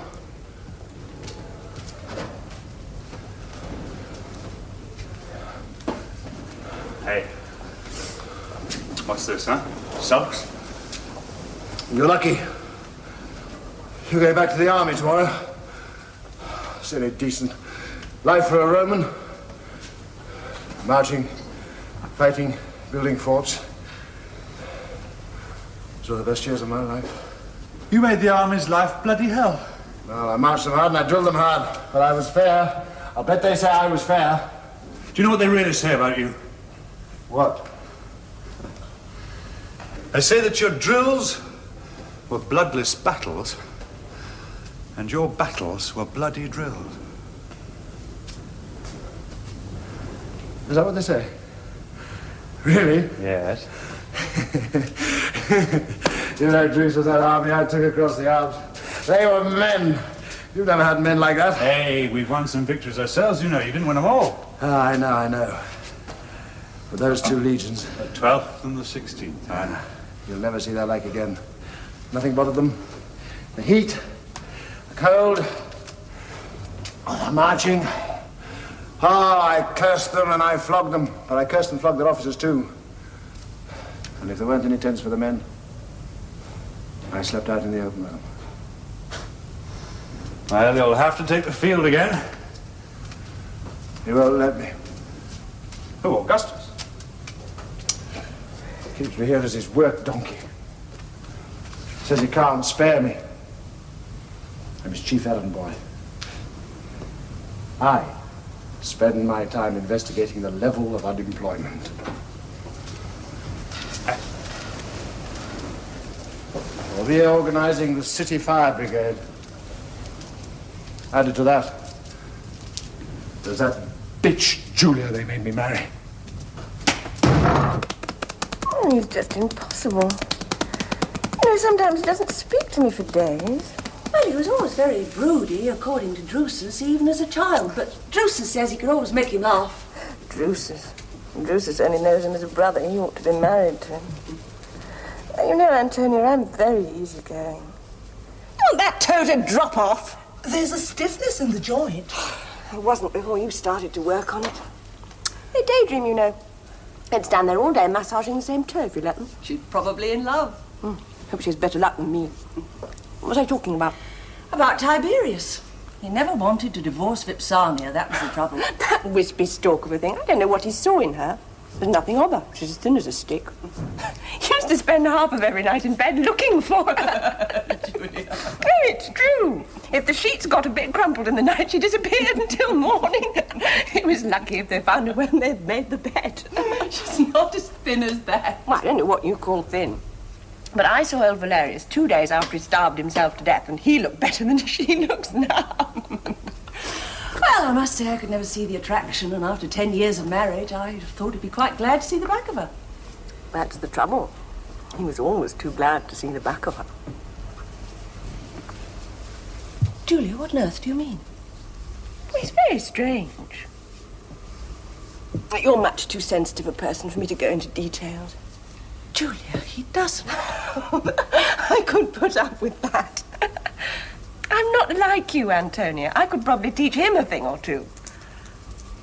Hey. What's this, huh? Sulks? You're lucky. You go back to the army tomorrow. Silly, decent life for a Roman. Marching, fighting, building forts. Those were the best years of my life. You made the army's life bloody hell. Well, I marched them hard and I drilled them hard. But I was fair. I'll bet they say I was fair. Do you know what they really say about you? What? They say that your drills were bloodless battles, and your battles were bloody drills. Is that what they say? Really? Yes. You know, Drusus, that army I took across the Alps. They were men. You've never had men like that. Hey, we've won some victories ourselves, you know. You didn't win them all. Ah, I know. But those two legions... The 12th and the 16th. You'll never see that like again. Nothing bothered them. The heat, the cold, the marching. Oh, I cursed them and I flogged them. But I cursed and flogged their officers too. And if there weren't any tents for the men, I slept out in the open room. Well, you'll have to take the field again. You won't let me. Who, Augustus? Keeps me here as his work donkey. Says he can't spare me. I'm his chief errand boy. I spend my time investigating the level of unemployment. We're reorganizing the city fire brigade. Added to that, there's that bitch Julia they made me marry. Oh, he's just impossible. You know, sometimes he doesn't speak to me for days. Well, he was always very broody, according to Drusus, even as a child. But Drusus says he can always make him laugh. Drusus only knows him as a brother. He ought to be married to him. You know, Antonia, I'm very easygoing. You want that toe to drop off? There's a stiffness in the joint. It wasn't before you started to work on it. They daydream, you know. They'd stand there all day massaging the same toe if you let them. She's probably in love. Hope she has better luck than me. What was I talking about? About Tiberius. He never wanted to divorce Vipsania, that was the trouble. That wispy stalk of a thing. I don't know what he saw in her. There's nothing of her. She's as thin as a stick. He used to spend half of every night in bed looking for her. Julia. Oh, it's true. If the sheets got a bit crumpled in the night, she disappeared until morning. It was lucky if they found her when they'd made the bed. She's not as thin as that. Well, I don't know what you call thin. But I saw old Valerius 2 days after he starved himself to death, and he looked better than she looks now. Well, I must say I could never see the attraction, and after 10 years of marriage, I thought he'd be quite glad to see the back of her. That's the trouble. He was always too glad to see the back of her. Julia, what on earth do you mean? Well, it's very strange. You're much too sensitive a person for me to go into details. Julia, he doesn't. I could put up with that. I'm not like you, Antonia. I could probably teach him a thing or two.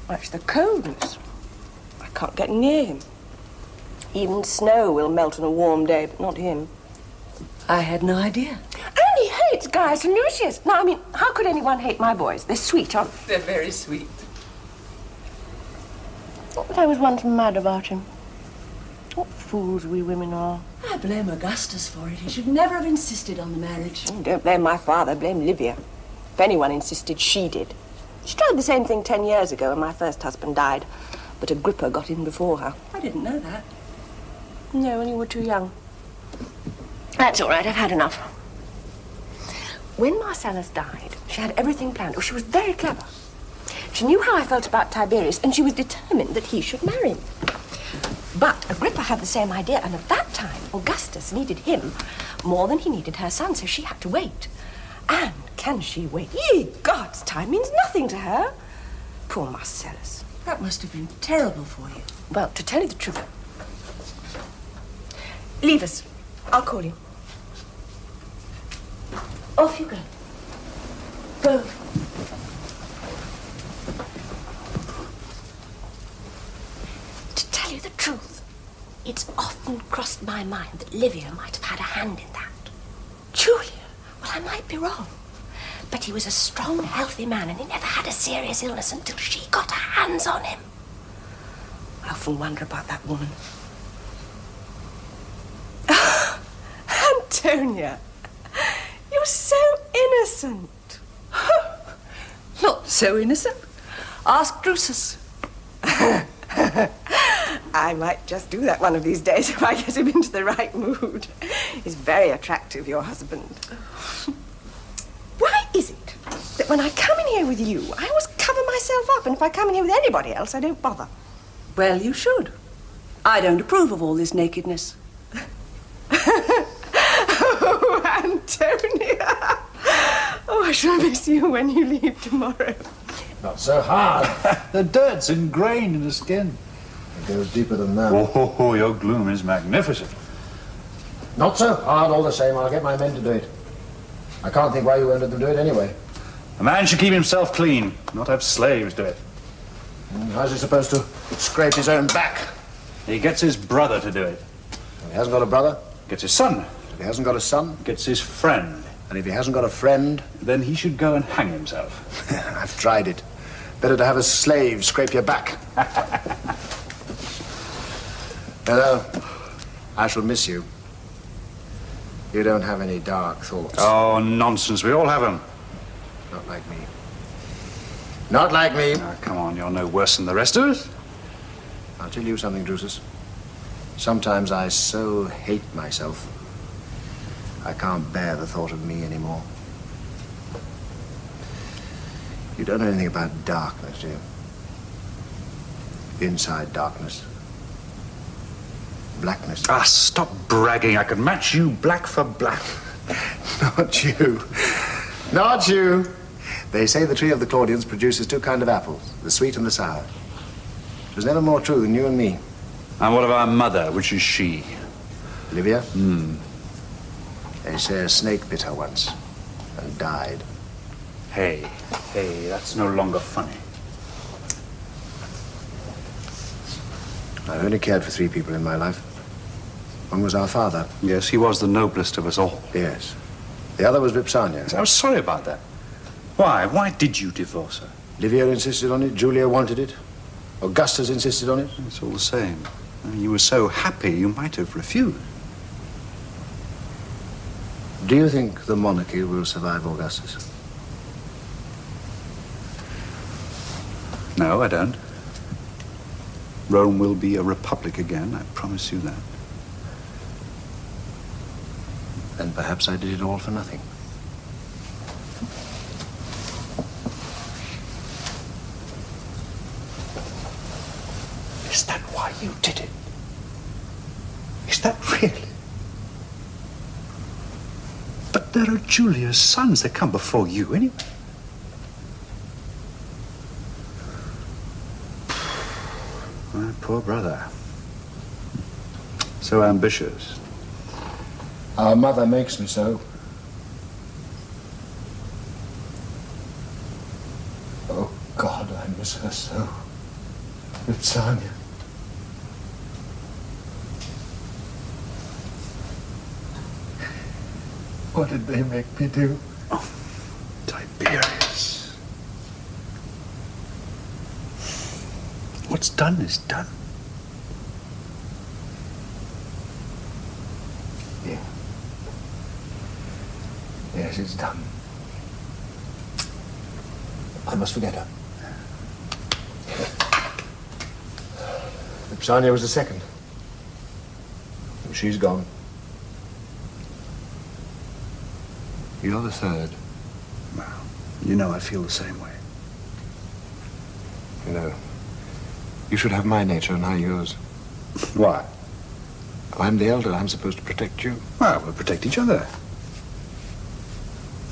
Well, it's the coldness. I can't get near him. Even snow will melt on a warm day, but not him. I had no idea. And he hates Gaius and Lucius. Now, I mean, how could anyone hate my boys? They're sweet, aren't they? They're very sweet. But I was once mad about him. What fools we women are. I blame Augustus for it. He should never have insisted on the marriage. Don't blame my father, blame Livia. If anyone insisted, she did. She tried the same thing 10 years ago when my first husband died, but Agrippa got in before her. I didn't know that. No, when you were too young. That's all right, I've had enough. When Marcellus died, she had everything planned. Oh, she was very clever. She knew how I felt about Tiberius, and she was determined that he should marry me. But Agrippa had the same idea, and at that time, Augustus needed him more than he needed her son, so she had to wait. And can she wait? Ye gods, time means nothing to her. Poor Marcellus. That must have been terrible for you. Well, to tell you the truth, leave us. I'll call you. Off you go. Go. To tell you the truth, it's often crossed my mind that Livia might have had a hand in that. Julia? Well, I might be wrong. But he was a strong, healthy man, and he never had a serious illness until she got her hands on him. I often wonder about that woman. Antonia, you're so innocent. Not so innocent. Ask Drusus. I might just do that one of these days if I get him into the right mood. He's very attractive, your husband. Why is it that when I come in here with you, I always cover myself up, and if I come in here with anybody else, I don't bother? Well, you should. I don't approve of all this nakedness. Oh, Antonia. Oh, I shall miss you when you leave tomorrow. Not so hard. The dirt's ingrained in the skin. It goes deeper than that. Oh, your gloom is magnificent. Not so hard all the same. I'll get my men to do it. I can't think why you won't let them do it anyway. A man should keep himself clean, not have slaves do it. How's he supposed to scrape his own back? He gets his brother to do it. If he hasn't got a brother? Gets his son. If he hasn't got a son? Gets his friend. And if he hasn't got a friend? Then he should go and hang himself. I've tried it. Better to have a slave scrape your back. Hello. I shall miss you. You don't have any dark thoughts. Oh, nonsense. We all have them. Not like me. Not like me. Oh, come on, you're no worse than the rest of us. I'll tell you something, Drusus. Sometimes I so hate myself, I can't bear the thought of me anymore. You don't know anything about darkness, do you? Inside darkness. Blackness. Ah, stop bragging. I could match you black for black. Not you. Not you. They say the tree of the Claudians produces two kinds of apples, the sweet and the sour. It was never more true than you and me. And what of our mother, which is she? Livia? They say a snake bit her once and died. Hey, that's no longer funny. I've only cared for 3 people in my life. One was our father. Yes, he was the noblest of us all. Yes. The other was Vipsania. I was sorry about that. Why? Why did you divorce her? Livia insisted on it. Julia wanted it. Augustus insisted on it. It's all the same. I mean, you were so happy you might have refused. Do you think the monarchy will survive Augustus? No, I don't. Rome will be a republic again, I promise you that. Then perhaps I did it all for nothing. Is that why you did it? Is that really? But there are Julia's sons that come before you anyway. My poor brother. So ambitious. Our mother makes me so. Oh, God, I miss her so. Vipsania. What did they make me do? Oh, Tiberius. What's done is done. Yeah. Yes, it's done. I must forget her. Vipsania was the second. And she's gone. You're the third. Well, you know I feel the same way. You know, you should have my nature and I yours. Why? I'm the elder. I'm supposed to protect you. Well, we'll protect each other.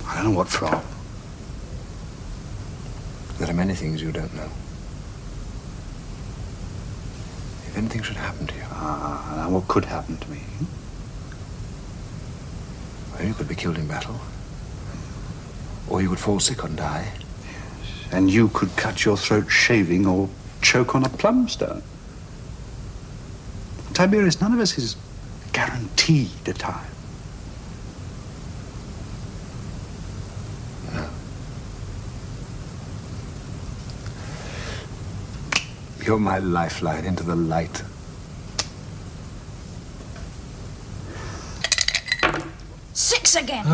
I don't know what from. There are many things you don't know. If anything should happen to you. Now what could happen to me? Well, you could be killed in battle. Or you could fall sick and die. Yes. And you could cut your throat shaving or choke on a plumstone. Tiberius, none of us is guaranteed a time. No. You're my lifeline into the light. Six again.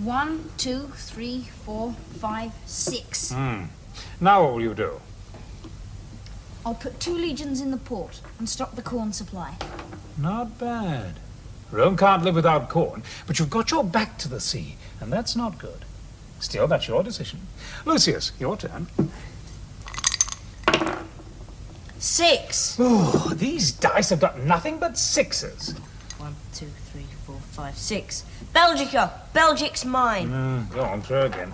1, 2, 3, 4, 5, 6. Now what will you do? I'll put 2 legions in the port and stop the corn supply. Not bad. Rome can't live without corn, but you've got your back to the sea, and that's not good. Still, that's your decision. Lucius, your turn. 6. Oh, these dice have got nothing but 6s. 1, 2, 3, 4, 5, 6. Belgica! Belgic's mine. Go on, throw again.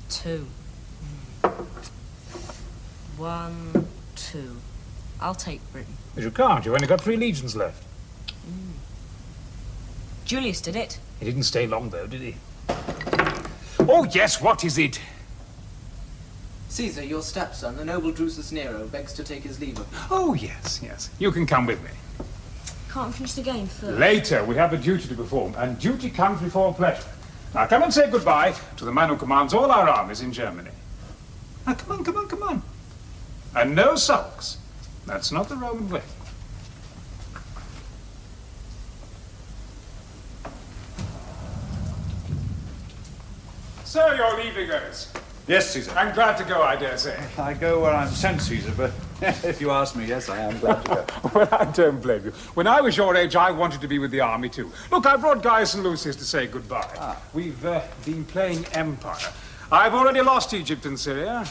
2. 1, 2. I'll take Britain. But you can't. You've only got 3 legions left. Julius did it. He didn't stay long, though, did he? Oh, yes, what is it? Caesar, your stepson, the noble Drusus Nero, begs to take his leave of you. Oh, yes, yes. You can come with me. Can't finish the game first. Later, we have a duty to perform, and duty comes before pleasure. Now, come and say goodbye to the man who commands all our armies in Germany. Now, come on, come on, come on. And no sulks. That's not the Roman way. So, you're leaving us. Yes, Caesar. I'm glad to go, I dare say. I go where I'm sent, Caesar, but if you ask me, yes, I am glad to go. Well, I don't blame you. When I was your age, I wanted to be with the army, too. Look, I brought Gaius and Lucius to say goodbye. We've been playing Empire. I've already lost Egypt and Syria.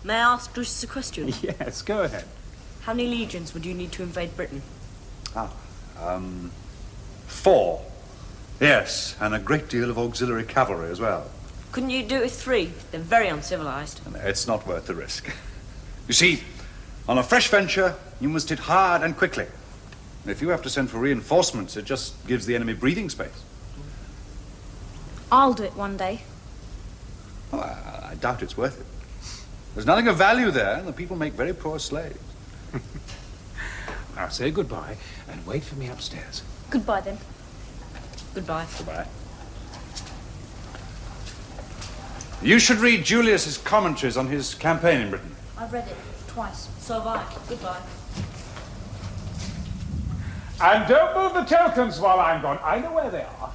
May I ask Drusus a question? Yes, go ahead. How many legions would you need to invade Britain? 4. Yes, and a great deal of auxiliary cavalry as well. Couldn't you do it with 3? They're very uncivilized. It's not worth the risk. You see, On a fresh venture, you must hit hard and quickly. And if you have to send for reinforcements, it just gives the enemy breathing space. I'll do it one day. Oh, I doubt it's worth it. There's nothing of value there, and the people make very poor slaves. Now say goodbye and wait for me upstairs. Goodbye, then. Goodbye. Goodbye. You should read Julius's commentaries on his campaign in Britain. I've read it twice. So have I. Goodbye. And don't move the tokens while I'm gone. I know where they are.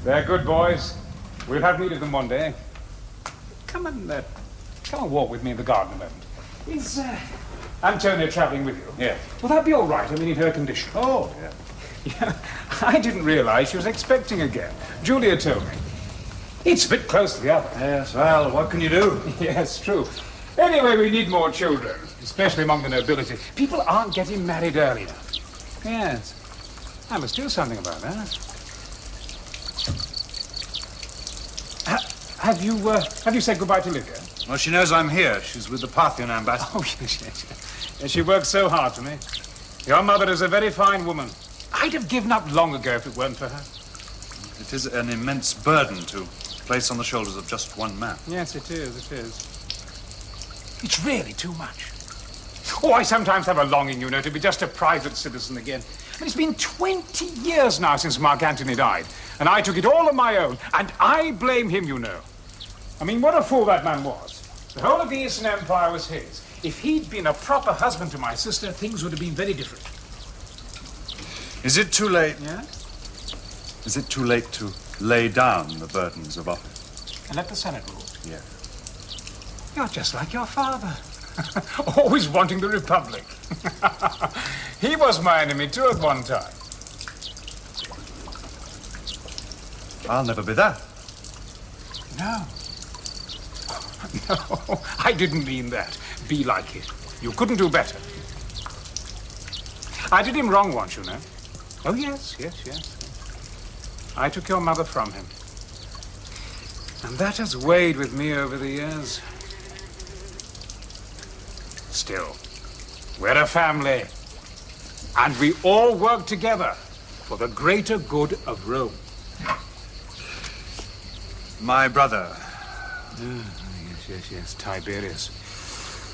They're good boys. We'll have need of them one day. Come and walk with me in the garden a moment. Is Antonia travelling with you? Yeah. Will that be all right? I mean, in her condition. Oh, yeah. Yeah. I didn't realize she was expecting again. Julia told me. It's a bit close to the other. Yes, well, what can you do? Yes, true. Anyway, we need more children, especially among the nobility. People aren't getting married early enough. Yes. I must do something about that. Have you said goodbye to Lydia? Well, she knows I'm here. She's with the Parthian ambassador. Oh, yes. And she works so hard for me. Your mother is a very fine woman. I'd have given up long ago if it weren't for her. It is an immense burden to place on the shoulders of just one man. Yes, it is. It's really too much. Oh, I sometimes have a longing, to be just a private citizen again. I mean, it's been 20 years now since Mark Antony died, and I took it all on my own, and I blame him, I mean, what a fool that man was. The whole of the Eastern Empire was his. If he'd been a proper husband to my sister, things would have been very different. Is it too late? Yeah? Is it too late to lay down the burdens of office? And let the Senate rule? Yeah. You're just like your father. Always wanting the Republic. He was my enemy too at one time. I'll never be that. No. No, I didn't mean that. Be like him. You couldn't do better. I did him wrong once, Oh, yes. I took your mother from him. And that has weighed with me over the years. Still, we're a family. And we all work together for the greater good of Rome. My brother. Yes, Tiberius.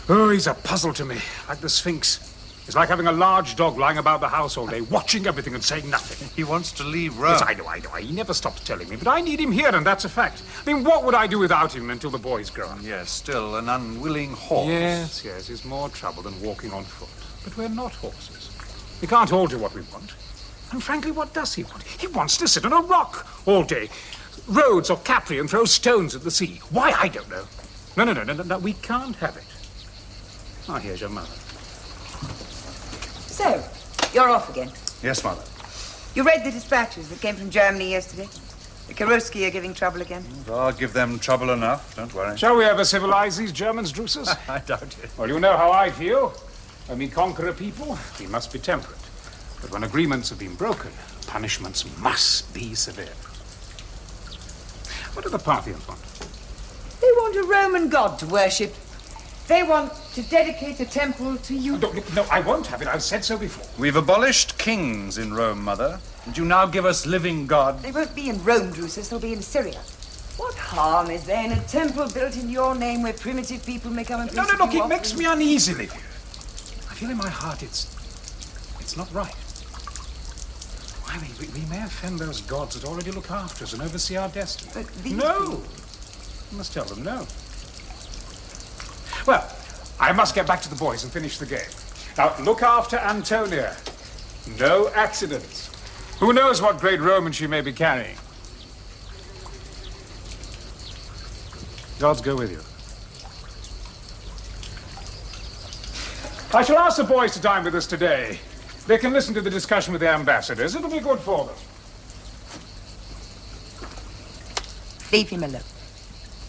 Oh, he's a puzzle to me, like the Sphinx. It's like having a large dog lying about the house all day, watching everything and saying nothing. He wants to leave Rome. Yes, I know. He never stops telling me, but I need him here, and that's a fact. I mean, what would I do without him until the boys grow up? Yes, still an unwilling horse. Yes, it's more trouble than walking on foot. But we're not horses. We can't all do what we want. And frankly, what does he want? He wants to sit on a rock all day. Rhodes or Capri and throw stones at the sea. Why, I don't know. No, we can't have it. Oh, here's your mother. So, you're off again. Yes, Mother. You read the dispatches that came from Germany yesterday? The Kuruski are giving trouble again. I'll give them trouble enough, don't worry. Shall we ever civilize these Germans, Drusus? I doubt it. Well, you know how I feel. When we conquer a people, we must be temperate. But when agreements have been broken, punishments must be severe. What do the Parthians want? They want a Roman god to worship. They want to dedicate a temple to you. No, I won't have it. I've said so before. We've abolished kings in Rome, Mother. And you now give us living gods. They won't be in Rome, Drusus. They'll be in Syria. What harm is there in a temple built in your name where primitive people may come and place No, look, it makes me uneasy, Livia. I feel in my heart it's not right. I mean, we may offend those gods that already look after us and oversee our destiny. But these no! You must tell them no. Well, I must get back to the boys and finish the game. Now, look after Antonia. No accidents. Who knows what great Roman she may be carrying? Gods go with you. I shall ask the boys to dine with us today. They can listen to the discussion with the ambassadors. It'll be good for them. Leave him alone.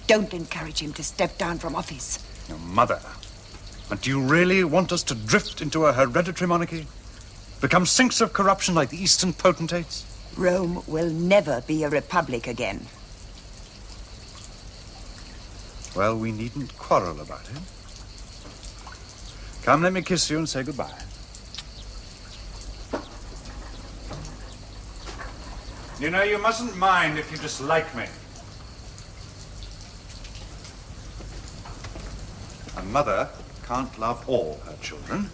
Don't encourage him to step down from office. Your Mother. And do you really want us to drift into a hereditary monarchy? Become sinks of corruption like the Eastern potentates? Rome will never be a republic again. Well, we needn't quarrel about it. Come, let me kiss you and say goodbye. You know, you mustn't mind if you dislike me. A mother can't love all her children.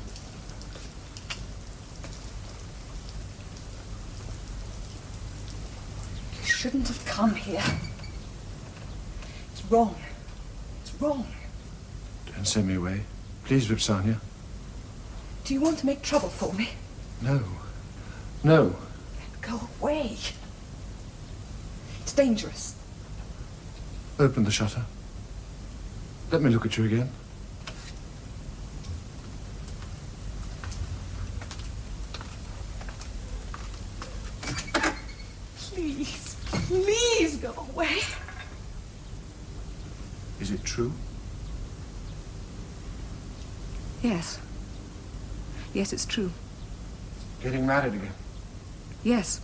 You shouldn't have come here. It's wrong. It's wrong. Don't send me away. Please, Vipsania. Do you want to make trouble for me? No. No. Go away. It's dangerous. Open the shutter. Let me look at you again. Please, please go away. Is it true? Yes. Yes, it's true. Getting married again? Yes.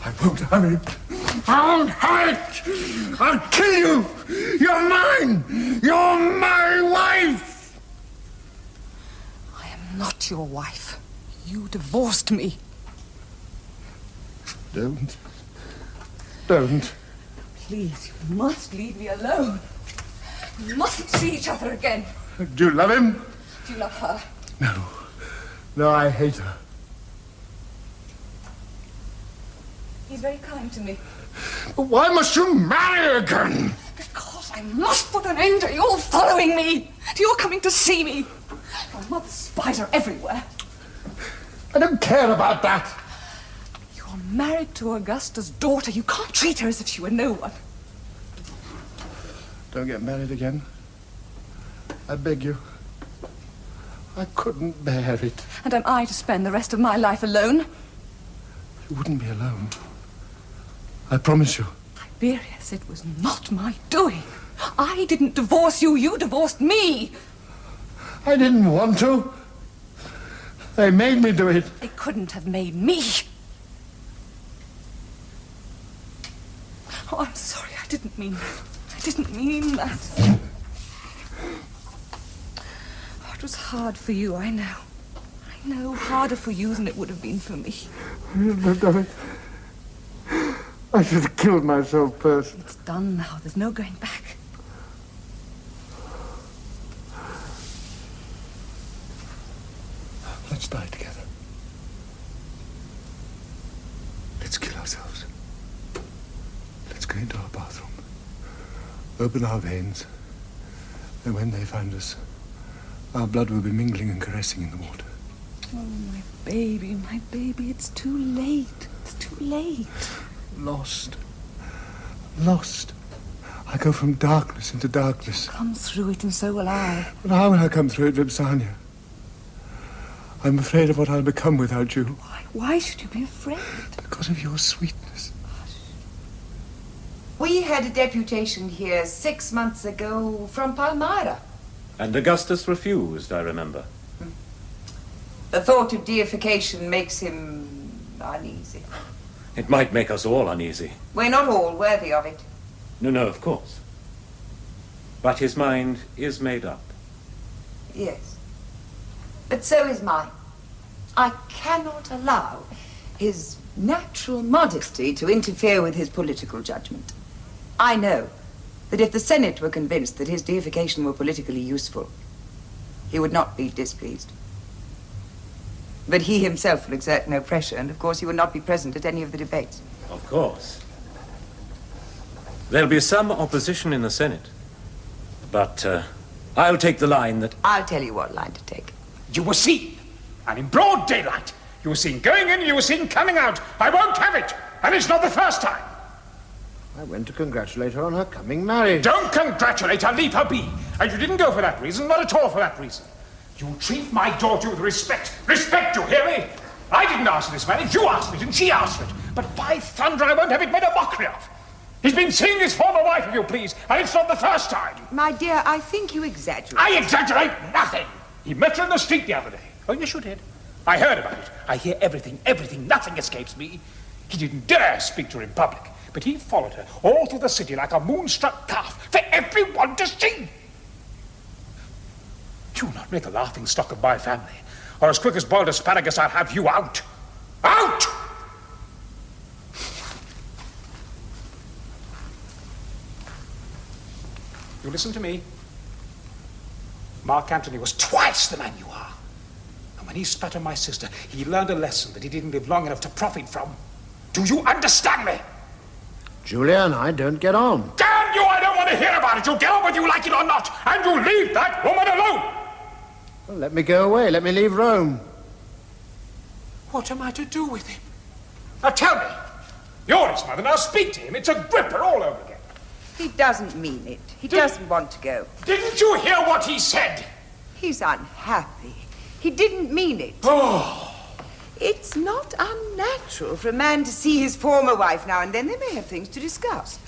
I won't have it. I won't have it. I'll kill you. You're mine. You're my wife. I am not your wife. You divorced me. Don't. Don't. Please, you must leave me alone. We mustn't see each other again. Do you love him? Do you love her? No. No, I hate her. He's very kind to me. But why must you marry again? Because I must put an end to your following me, to your coming to see me. Your mother's spies are everywhere. I don't care about that. You're married to Augusta's daughter. You can't treat her as if she were no one. Don't get married again. I beg you. I couldn't bear it. And am I to spend the rest of my life alone? You wouldn't be alone. I promise you. Tiberius, it was not my doing. I didn't divorce you. You divorced me. I didn't want to. They made me do it. They couldn't have made me. Oh, I'm sorry. I didn't mean that. I didn't mean that. Oh, it was hard for you, I know. I know, harder for you than it would have been for me. I shouldn't have done it. I should have killed myself first. It's done now. There's no going back. Let's die together. Let's kill ourselves. Let's go into our bathroom. Open our veins. And when they find us, our blood will be mingling and caressing in the water. Oh, my baby, it's too late. It's too late. Lost. Lost. I go from darkness into darkness. Come through it and so will I. But how will I come through it, Vipsania? I'm afraid of what I'll become without you. Why should you be afraid? Because of your sweetness. We had a deputation here 6 months ago from Palmyra. And Augustus refused, I remember. The thought of deification makes him uneasy. It might make us all uneasy. We're not all worthy of it. No, of course. But his mind is made up. Yes. But so is mine. I cannot allow his natural modesty to interfere with his political judgment. I know that if the Senate were convinced that his deification were politically useful, he would not be displeased. But he himself will exert no pressure, and of course he will not be present at any of the debates. Of course. There'll be some opposition in the Senate. But I'll take the line that... I'll tell you what line to take. You were seen, and in broad daylight. You were seen going in, you were seen coming out. I won't have it, and it's not the first time. I went to congratulate her on her coming marriage. Don't congratulate her, leave her be. And you didn't go for that reason, not at all for that reason. You treat my daughter with respect. Respect, you hear me? I didn't ask for this marriage, you asked for it, and she asked for it. But by thunder, I won't have it made a mockery of. He's been seeing his former wife, if you please, and it's not the first time. My dear, I think you exaggerate. I exaggerate nothing. He met her in the street the other day. Oh, yes, you did. I heard about it. I hear everything, nothing escapes me. He didn't dare speak to her in public, but he followed her all through the city like a moonstruck calf for everyone to see. Do not make a laughing stock of my family, or as quick as boiled asparagus, I'll have you out. Out! You listen to me. Mark Antony was twice the man you are. And when he spat on my sister, he learned a lesson that he didn't live long enough to profit from. Do you understand me? Julia and I don't get on. Damn you, I don't want to hear about it. You get on whether you like it or not, and you leave that woman alone. Well, let me go away. Let me leave Rome. What am I to do with him? Now tell me. You're his mother. Now speak to him. It's a gripper all over again. He doesn't mean it. He doesn't want to go. Didn't you hear what he said? He's unhappy. He didn't mean it. Oh. It's not unnatural for a man to see his former wife now and then. They may have things to discuss.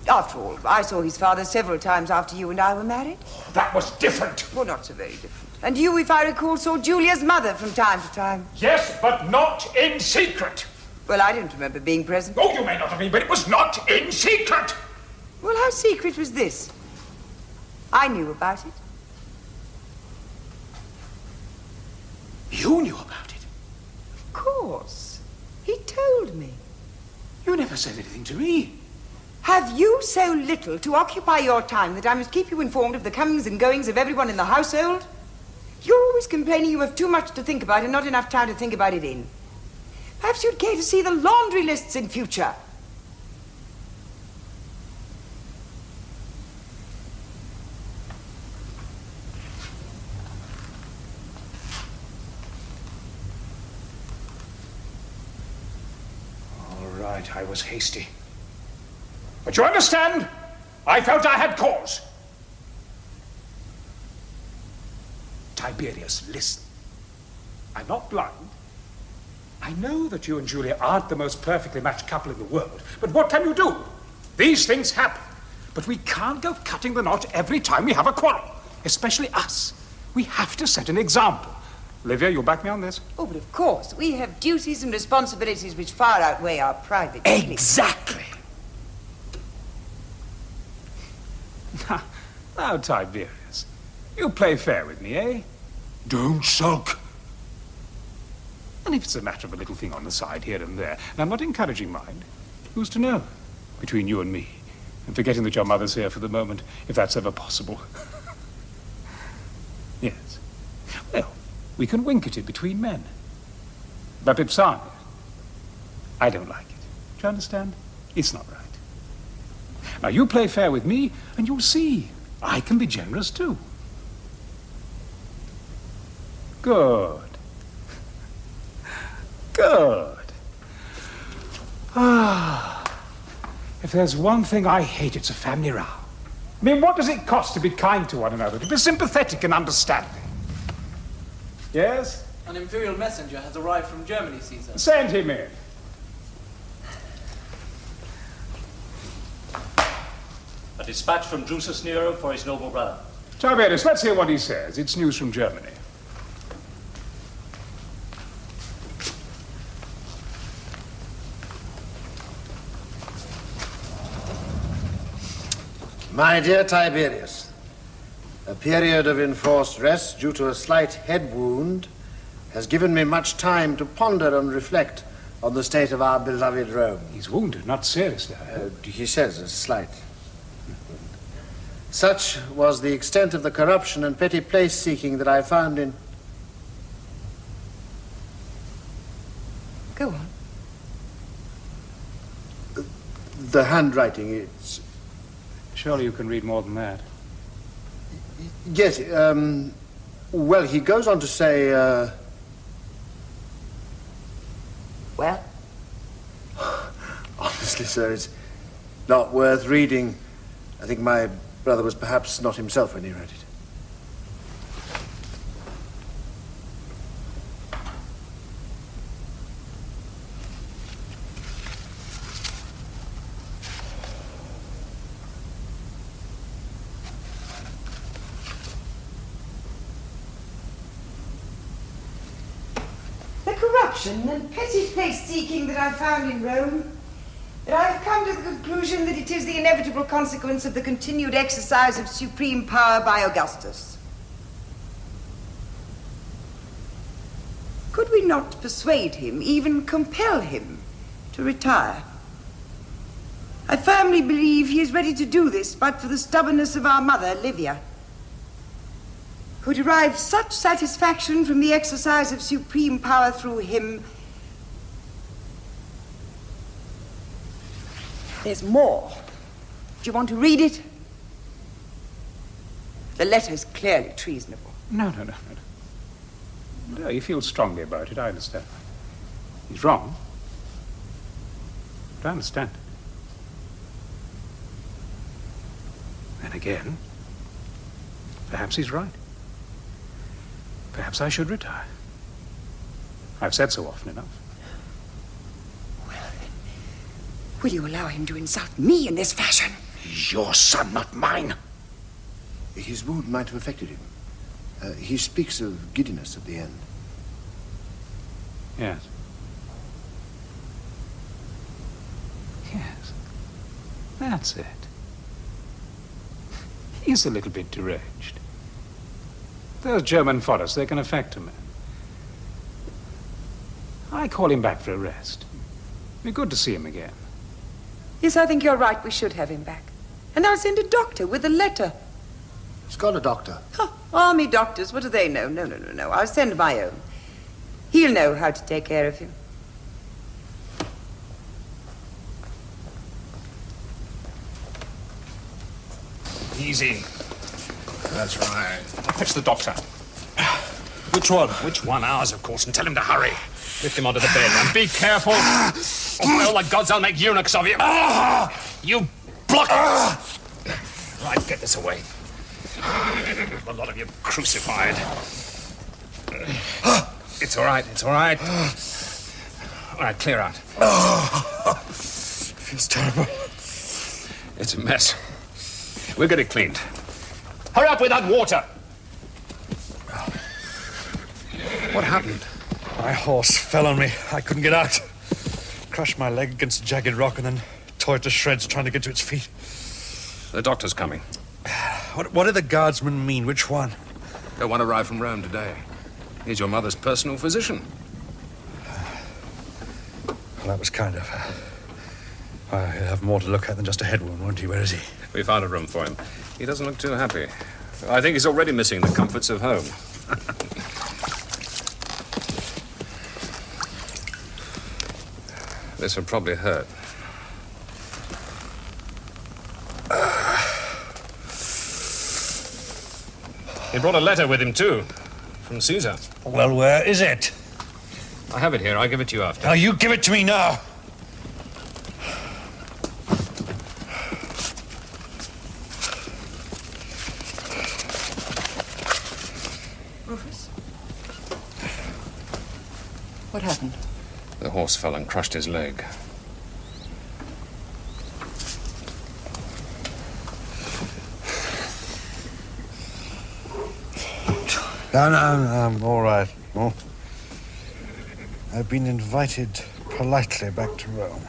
After all, I saw his father several times after you and I were married. That was different. Well, not so very different. And you, if I recall, saw Julia's mother from time to time. Yes, but not in secret. Well, I don't remember being present. Oh, you may not have been, but it was not in secret. Well, how secret was this? I knew about it. You knew about it? Of course. He told me. You never said anything to me. Have you so little to occupy your time that I must keep you informed of the comings and goings of everyone in the household? You're always complaining you have too much to think about and not enough time to think about it in. Perhaps you'd care to see the laundry lists in future. All right, I was hasty. But you understand? I felt I had cause. Tiberius, listen. I'm not blind. I know that you and Julia aren't the most perfectly matched couple in the world, but what can you do? These things happen. But we can't go cutting the knot every time we have a quarrel, especially us. We have to set an example. Olivia, you'll back me on this? Oh, but of course. We have duties and responsibilities which far outweigh our private feelings. Exactly. Now, Tiberius, you play fair with me, eh? Don't sulk. And if it's a matter of a little thing on the side here and there, and I'm not encouraging mind, who's to know? Between you and me, and forgetting that your mother's here for the moment, if that's ever possible. Yes. Well, we can wink at it between men. But Ipsania, I don't like it. Do you understand? It's not right. Now, you play fair with me, and you'll see. I can be generous, too. Good. Good. If there's one thing I hate, it's a family row. I mean, what does it cost to be kind to one another, to be sympathetic and understanding? Yes? An imperial messenger has arrived from Germany, Caesar. Send him in. A dispatch from Drusus Nero for his noble brother. Tiberius, let's hear what he says. It's news from Germany. My dear Tiberius, a period of enforced rest due to a slight head wound has given me much time to ponder and reflect on the state of our beloved Rome. He's wounded, not seriously. He says a slight. Such was the extent of the corruption and petty place-seeking that I found in... Go on. The handwriting, it's... Surely you can read more than that. Yes, well, he goes on to say, Well? Honestly, sir, it's not worth reading. I think my brother was perhaps not himself when he read it. The corruption and petty place-seeking that I found in Rome, that I have come to the conclusion that it is the inevitable consequence of the continued exercise of supreme power by Augustus. Could we not persuade him, even compel him, to retire? I firmly believe he is ready to do this, but for the stubbornness of our mother, Livia, who derives such satisfaction from the exercise of supreme power through him. There's more. Do you want to read it? The letter's clearly treasonable. No. No, you feel strongly about it, I understand. He's wrong. But I understand. Then again, perhaps he's right. Perhaps I should retire. I've said so often enough. Will you allow him to insult me in this fashion? He's your son, not mine. His wound might have affected him. He speaks of giddiness at the end. Yes. Yes. That's it. He's a little bit deranged. Those German forests, they can affect a man. I call him back for a rest. It'd be good to see him again. Yes, I think you're right. We should have him back. And I'll send a doctor with a letter. He's got a doctor. Huh, army doctors, what do they know? No. I'll send my own. He'll know how to take care of him. Easy. That's right. I'll fetch the doctor. Which one? Which one? Ours, of course, and tell him to hurry. Lift him onto the bed and be careful. Or by all the gods, I'll make eunuchs of you. You blockheads! Right, get this away. A lot of you crucified. It's all right. All right, clear out. Feels terrible. It's a mess. We'll get it cleaned. Hurry up with that water! What happened? My horse fell on me. I couldn't get out. Crushed my leg against a jagged rock and then tore it to shreds trying to get to its feet. The doctor's coming. What do the guardsmen mean? Which one? The one arrived from Rome today. He's your mother's personal physician. Well, that was kind of her. Well, he'll have more to look at than just a head wound, won't he? Where is he? We found a room for him. He doesn't look too happy. I think he's already missing the comforts of home. This will probably hurt. He brought a letter with him, too. From Caesar. Well, where is it? I have it here. I'll give it to you after. Now, you give it to me now. Rufus? What happened? The horse fell and crushed his leg. No, I'm all right. Oh. I've been invited politely back to Rome.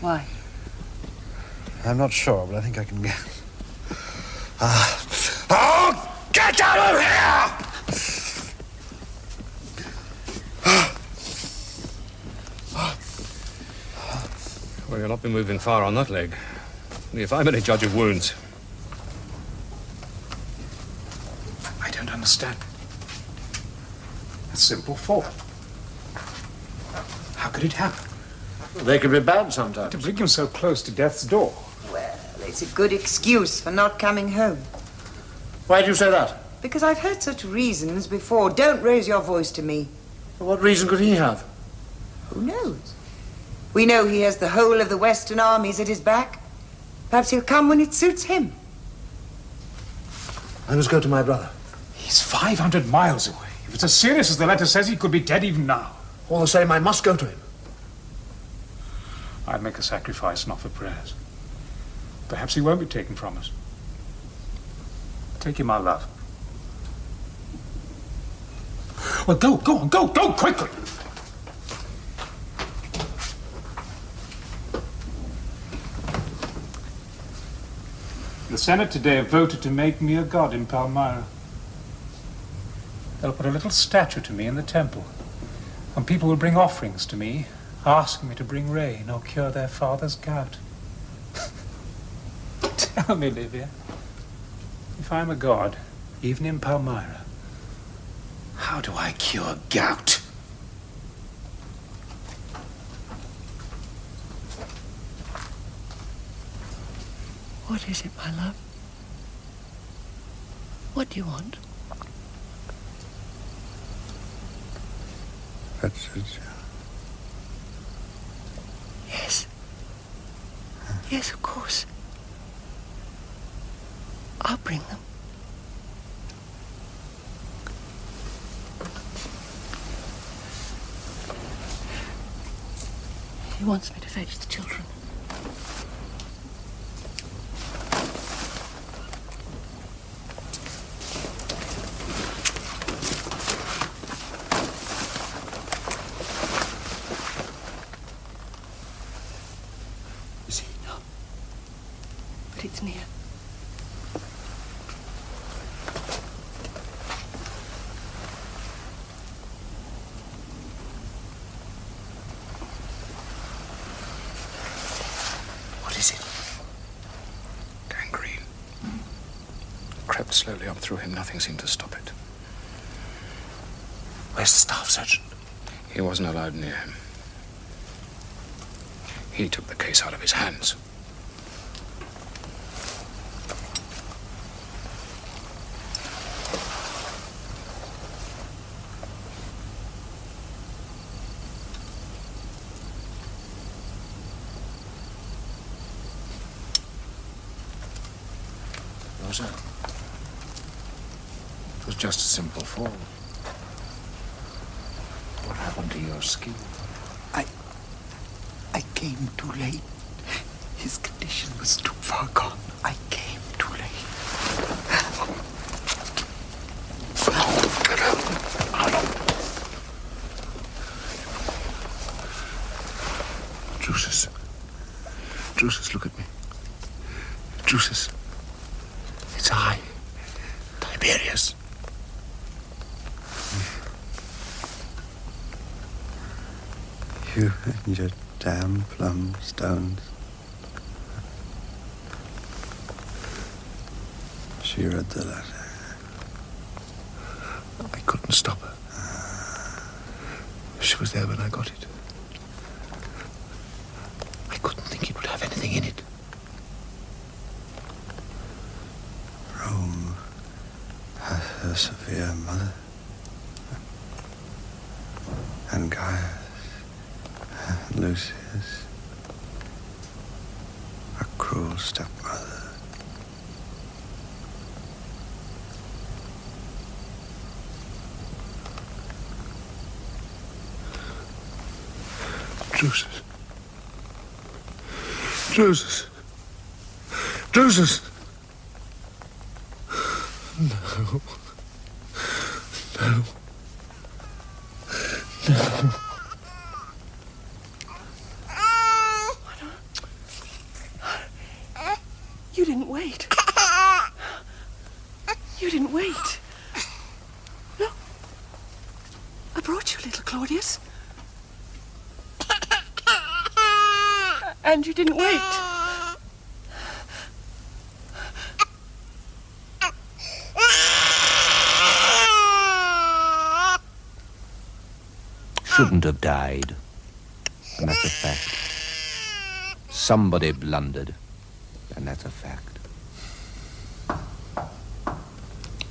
Why? I'm not sure, but I think I can get... Oh, get out of here! Well, you'll not be moving far on that leg. If I'm any judge of wounds. I don't understand. A simple fall. How could it happen? They can be bad sometimes. To bring him so close to death's door. Well, it's a good excuse for not coming home. Why do you say that? Because I've heard such reasons before. Don't raise your voice to me. Well, what reason could he have? Who knows? We know he has the whole of the Western armies at his back. Perhaps he'll come when it suits him. I must go to my brother. He's 500 miles away. If it's as serious as the letter says, he could be dead even now. All the same, I must go to him. I'd make a sacrifice and offer prayers. Perhaps he won't be taken from us. Take him, our love. Well, go quickly! The Senate today have voted to make me a god in Palmyra. They'll put a little statue to me in the temple. And people will bring offerings to me, asking me to bring rain or cure their father's gout. Tell me, Livia, if I'm a god, even in Palmyra, how do I cure gout? What is it, my love? What do you want? That's it. Yes. Yes, of course. I'll bring them. He wants me to fetch the children. Is he? No. But it's near. What is it? Gangrene. Crept slowly up through him. Nothing seemed to stop it. Where's the staff surgeon? He wasn't allowed near him. He took the case out of his hands. Rosa, it was just a simple fall. What happened to your ski? I came too late. His condition was too far gone. I came too late. Drusus. Drusus, look at me. Drusus. It's I. Tiberius. You and your damn plum stones. She read the letter. I couldn't stop her. She was there when I got it. I couldn't think it would have anything in it. Rome has her severe mother. And Gaius. Lucius, a cruel stepmother. Drusus. Drusus. Drusus. No. No. No. You didn't wait. You didn't wait. Look. I brought you, little Claudius. And you didn't wait. Shouldn't have died. And that's a fact. Somebody blundered. And that's a fact.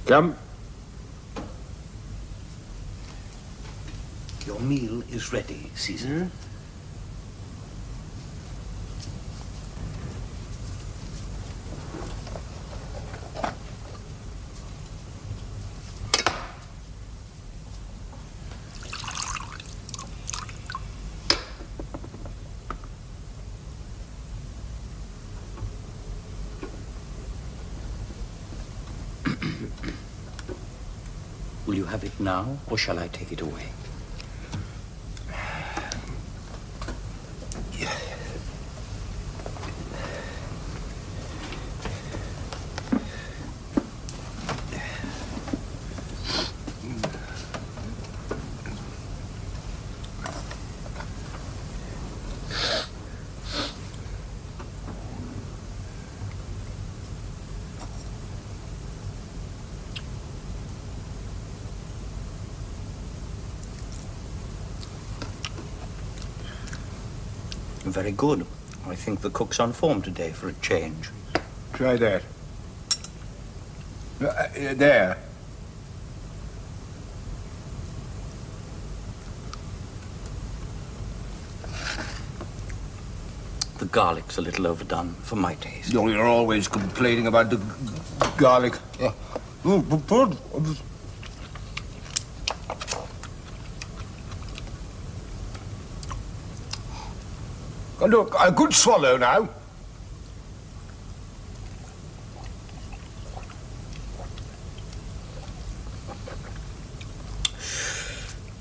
Come. Your meal is ready, Caesar. Will you have it now, or shall I take it away? Very good. I think the cook's on form today for a change. Try that. There. The garlic's a little overdone for my taste. You're always complaining about the garlic. Look, a good swallow now.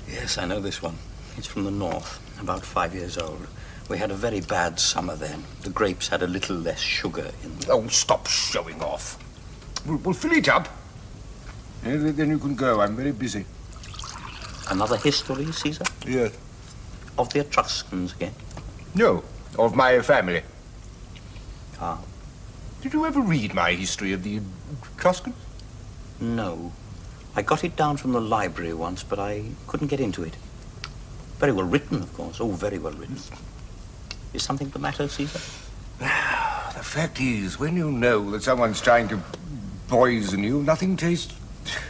Yes, I know this one. It's from the north, about 5 years old. We had a very bad summer then. The grapes had a little less sugar in them. Oh, stop showing off. We'll fill it up. Then you can go. I'm very busy. Another history, Caesar? Yes. Of the Etruscans again? No, of my family. Ah. Did you ever read my history of the Etruscans? No. I got it down from the library once, but I couldn't get into it. Very well written, of course. Oh, very well written. Is something the matter, Caesar? The fact is, when you know that someone's trying to poison you, nothing tastes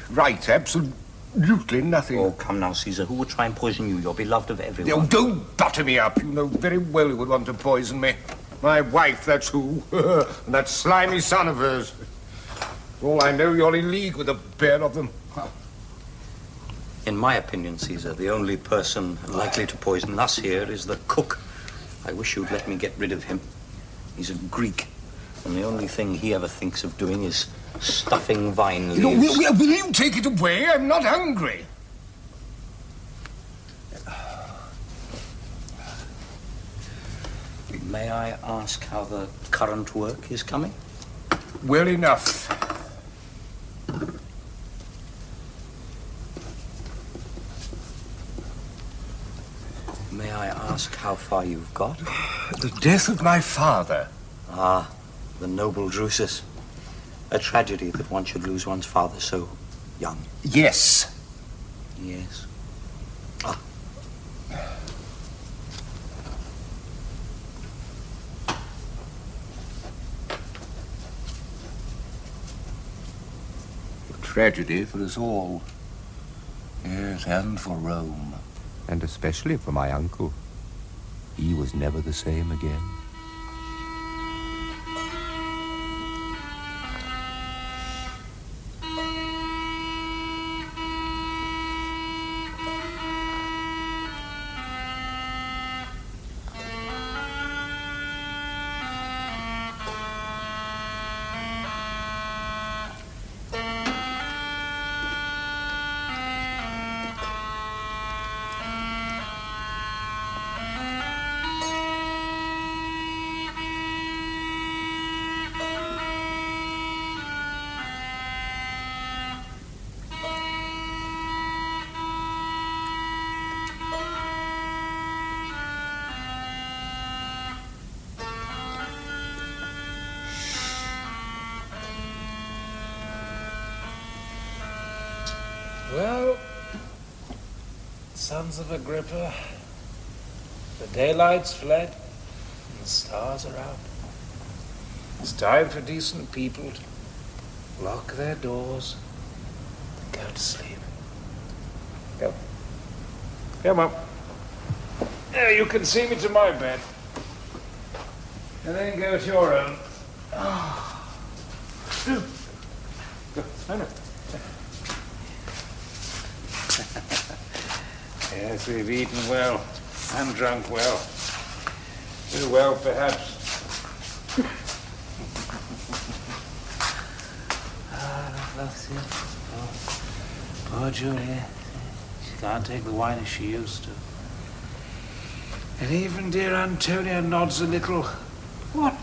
right. Absolutely nothing. Oh, come now, Caesar. Who would try and poison you? You're beloved of everyone. Oh, don't butter me up. You know very well who would want to poison me. My wife, that's who. And that slimy son of hers. For all I know, you're in league with a pair of them. In my opinion, Caesar, the only person likely to poison us here is the cook. I wish you'd let me get rid of him. He's a Greek, and the only thing he ever thinks of doing is stuffing vine leaves. Will you take it away? I'm not hungry. May I ask how the current work is coming? Well enough. May I ask how far you've got? The death of my father. Ah, the noble Drusus. A tragedy that one should lose one's father so young. Yes. Yes. A tragedy for us all. Yes, and for Rome. And especially for my uncle. He was never the same again. Well, sons of Agrippa, the daylight's fled and the stars are out. It's time for decent people to lock their doors and go to sleep. Come. Come on. There, you can see me to my bed. And then go to your own. No. Yes, we've eaten well and drunk well. Too well, perhaps. That's it. Poor Julia. She can't take the wine as she used to. And even dear Antonia nods a little. What?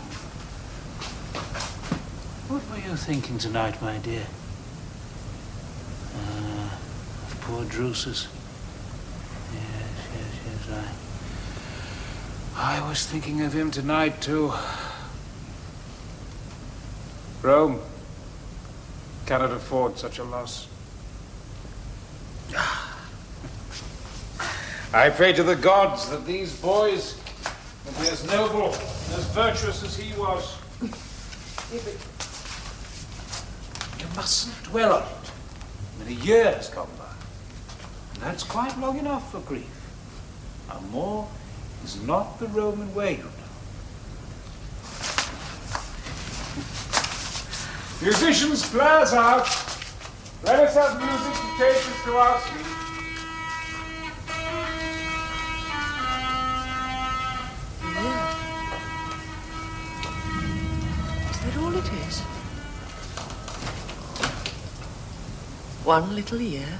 What were you thinking tonight, my dear? Of poor Drusus. Yes. I was thinking of him tonight, too. Rome cannot afford such a loss. I pray to the gods that these boys and be as noble and as virtuous as he was. You mustn't dwell on it. Many years gone by. And that's quite long enough for grief. Amour is not the Roman way, you know. Musicians, players out. Let us have music to take us to our sleep. Is that all it is? One little year?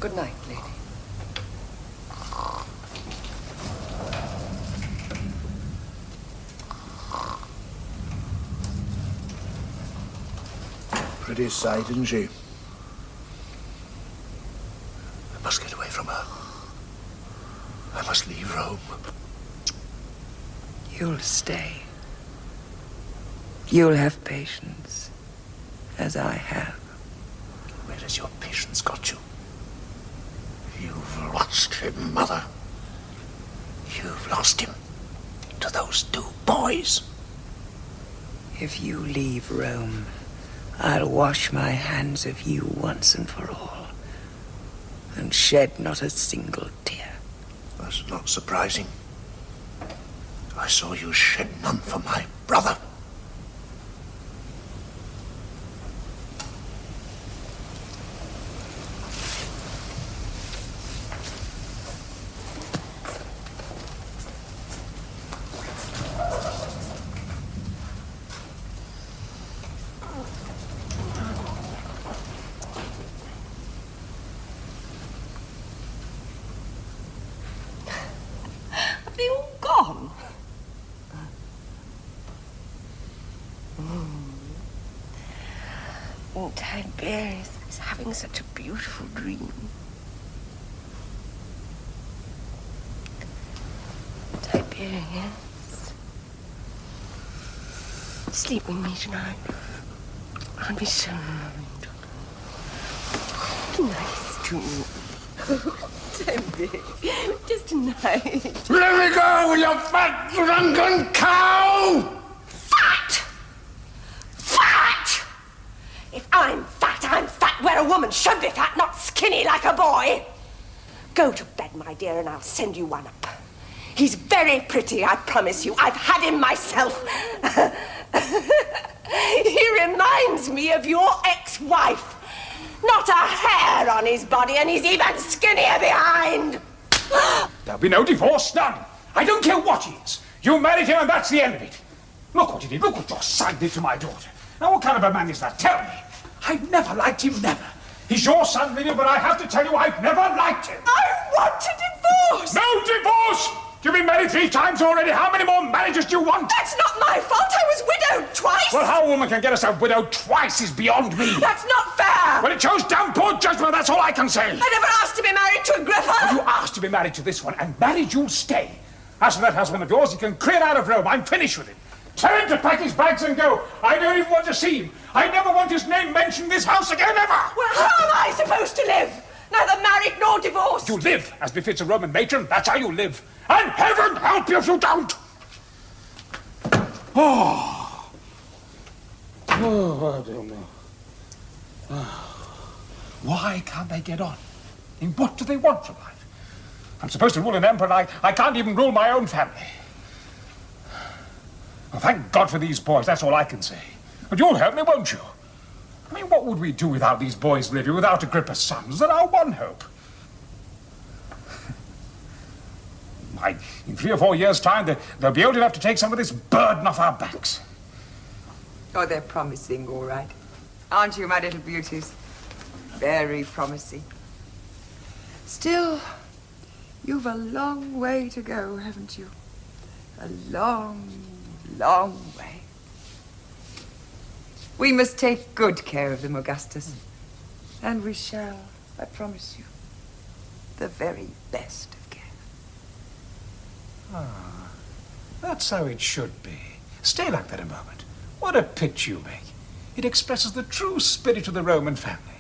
Good night, lady. Pretty sight, isn't she? I must get away from her. I must leave Rome. You'll stay. You'll have patience, as I have. Where has your patience got you? You've lost him, Mother. You've lost him to those two boys. If you leave Rome, I'll wash my hands of you once and for all, and shed not a single tear. That's not surprising. I saw you shed none for my brother. Are they all gone? Tiberius is having such a beautiful dream. Tiberius, sleep with me tonight. I'll be so loved. Nice to Tiberius, just tonight. Let me go, you fat, drunken cow! Fat! Fat! If I'm fat where a woman should be fat, not skinny like a boy. Go to bed, my dear, and I'll send you one up. He's very pretty, I promise you. I've had him myself. He reminds me of your ex-wife. Not a hair on his body, and he's even skinnier behind. There'll be no divorce, none. I don't care what he is. You married him and that's the end of it. Look what he did. Look what your son did to my daughter. Now, what kind of a man is that? Tell me. I've never liked him, never. He's your son, Lydia, but I have to tell you I've never liked him. I want a divorce! No divorce! You've been married 3 times already. How many more marriages do you want? That's not my fault. I was widowed twice. Well, how a woman can get herself widowed twice is beyond me. That's not fair. Well, it shows damn poor judgment, that's all I can say. I never asked to be married to Agrippa. Well, you asked to be married to this one, and married you'll stay. As for that husband of yours, he can clear out of Rome. I'm finished with him. Tell him to pack his bags and go. I don't even want to see him. I never want his name mentioned in this house again, ever. Well, how am I supposed to live? Neither married nor divorced. You live, as befits a Roman matron. That's how you live. And heaven help you if you don't. Oh, I don't know. Why can't they get on? And what do they want from life? I'm supposed to rule an empire, and I can't even rule my own family. Well, thank God for these boys, that's all I can say. But you'll help me, won't you? I mean, what would we do without these boys, Livy, without Agrippa's sons? They're our one hope. In 3 or 4 years' time, they'll be old enough to take some of this burden off our backs. Oh, they're promising, all right. Aren't you, my little beauties? Very promising. Still, you've a long way to go, haven't you? A long, long way. We must take good care of them, Augustus. And we shall, I promise you, the very best of care. Ah, that's how it should be. Stay like that a moment. What a pitch you make. It expresses the true spirit of the Roman family.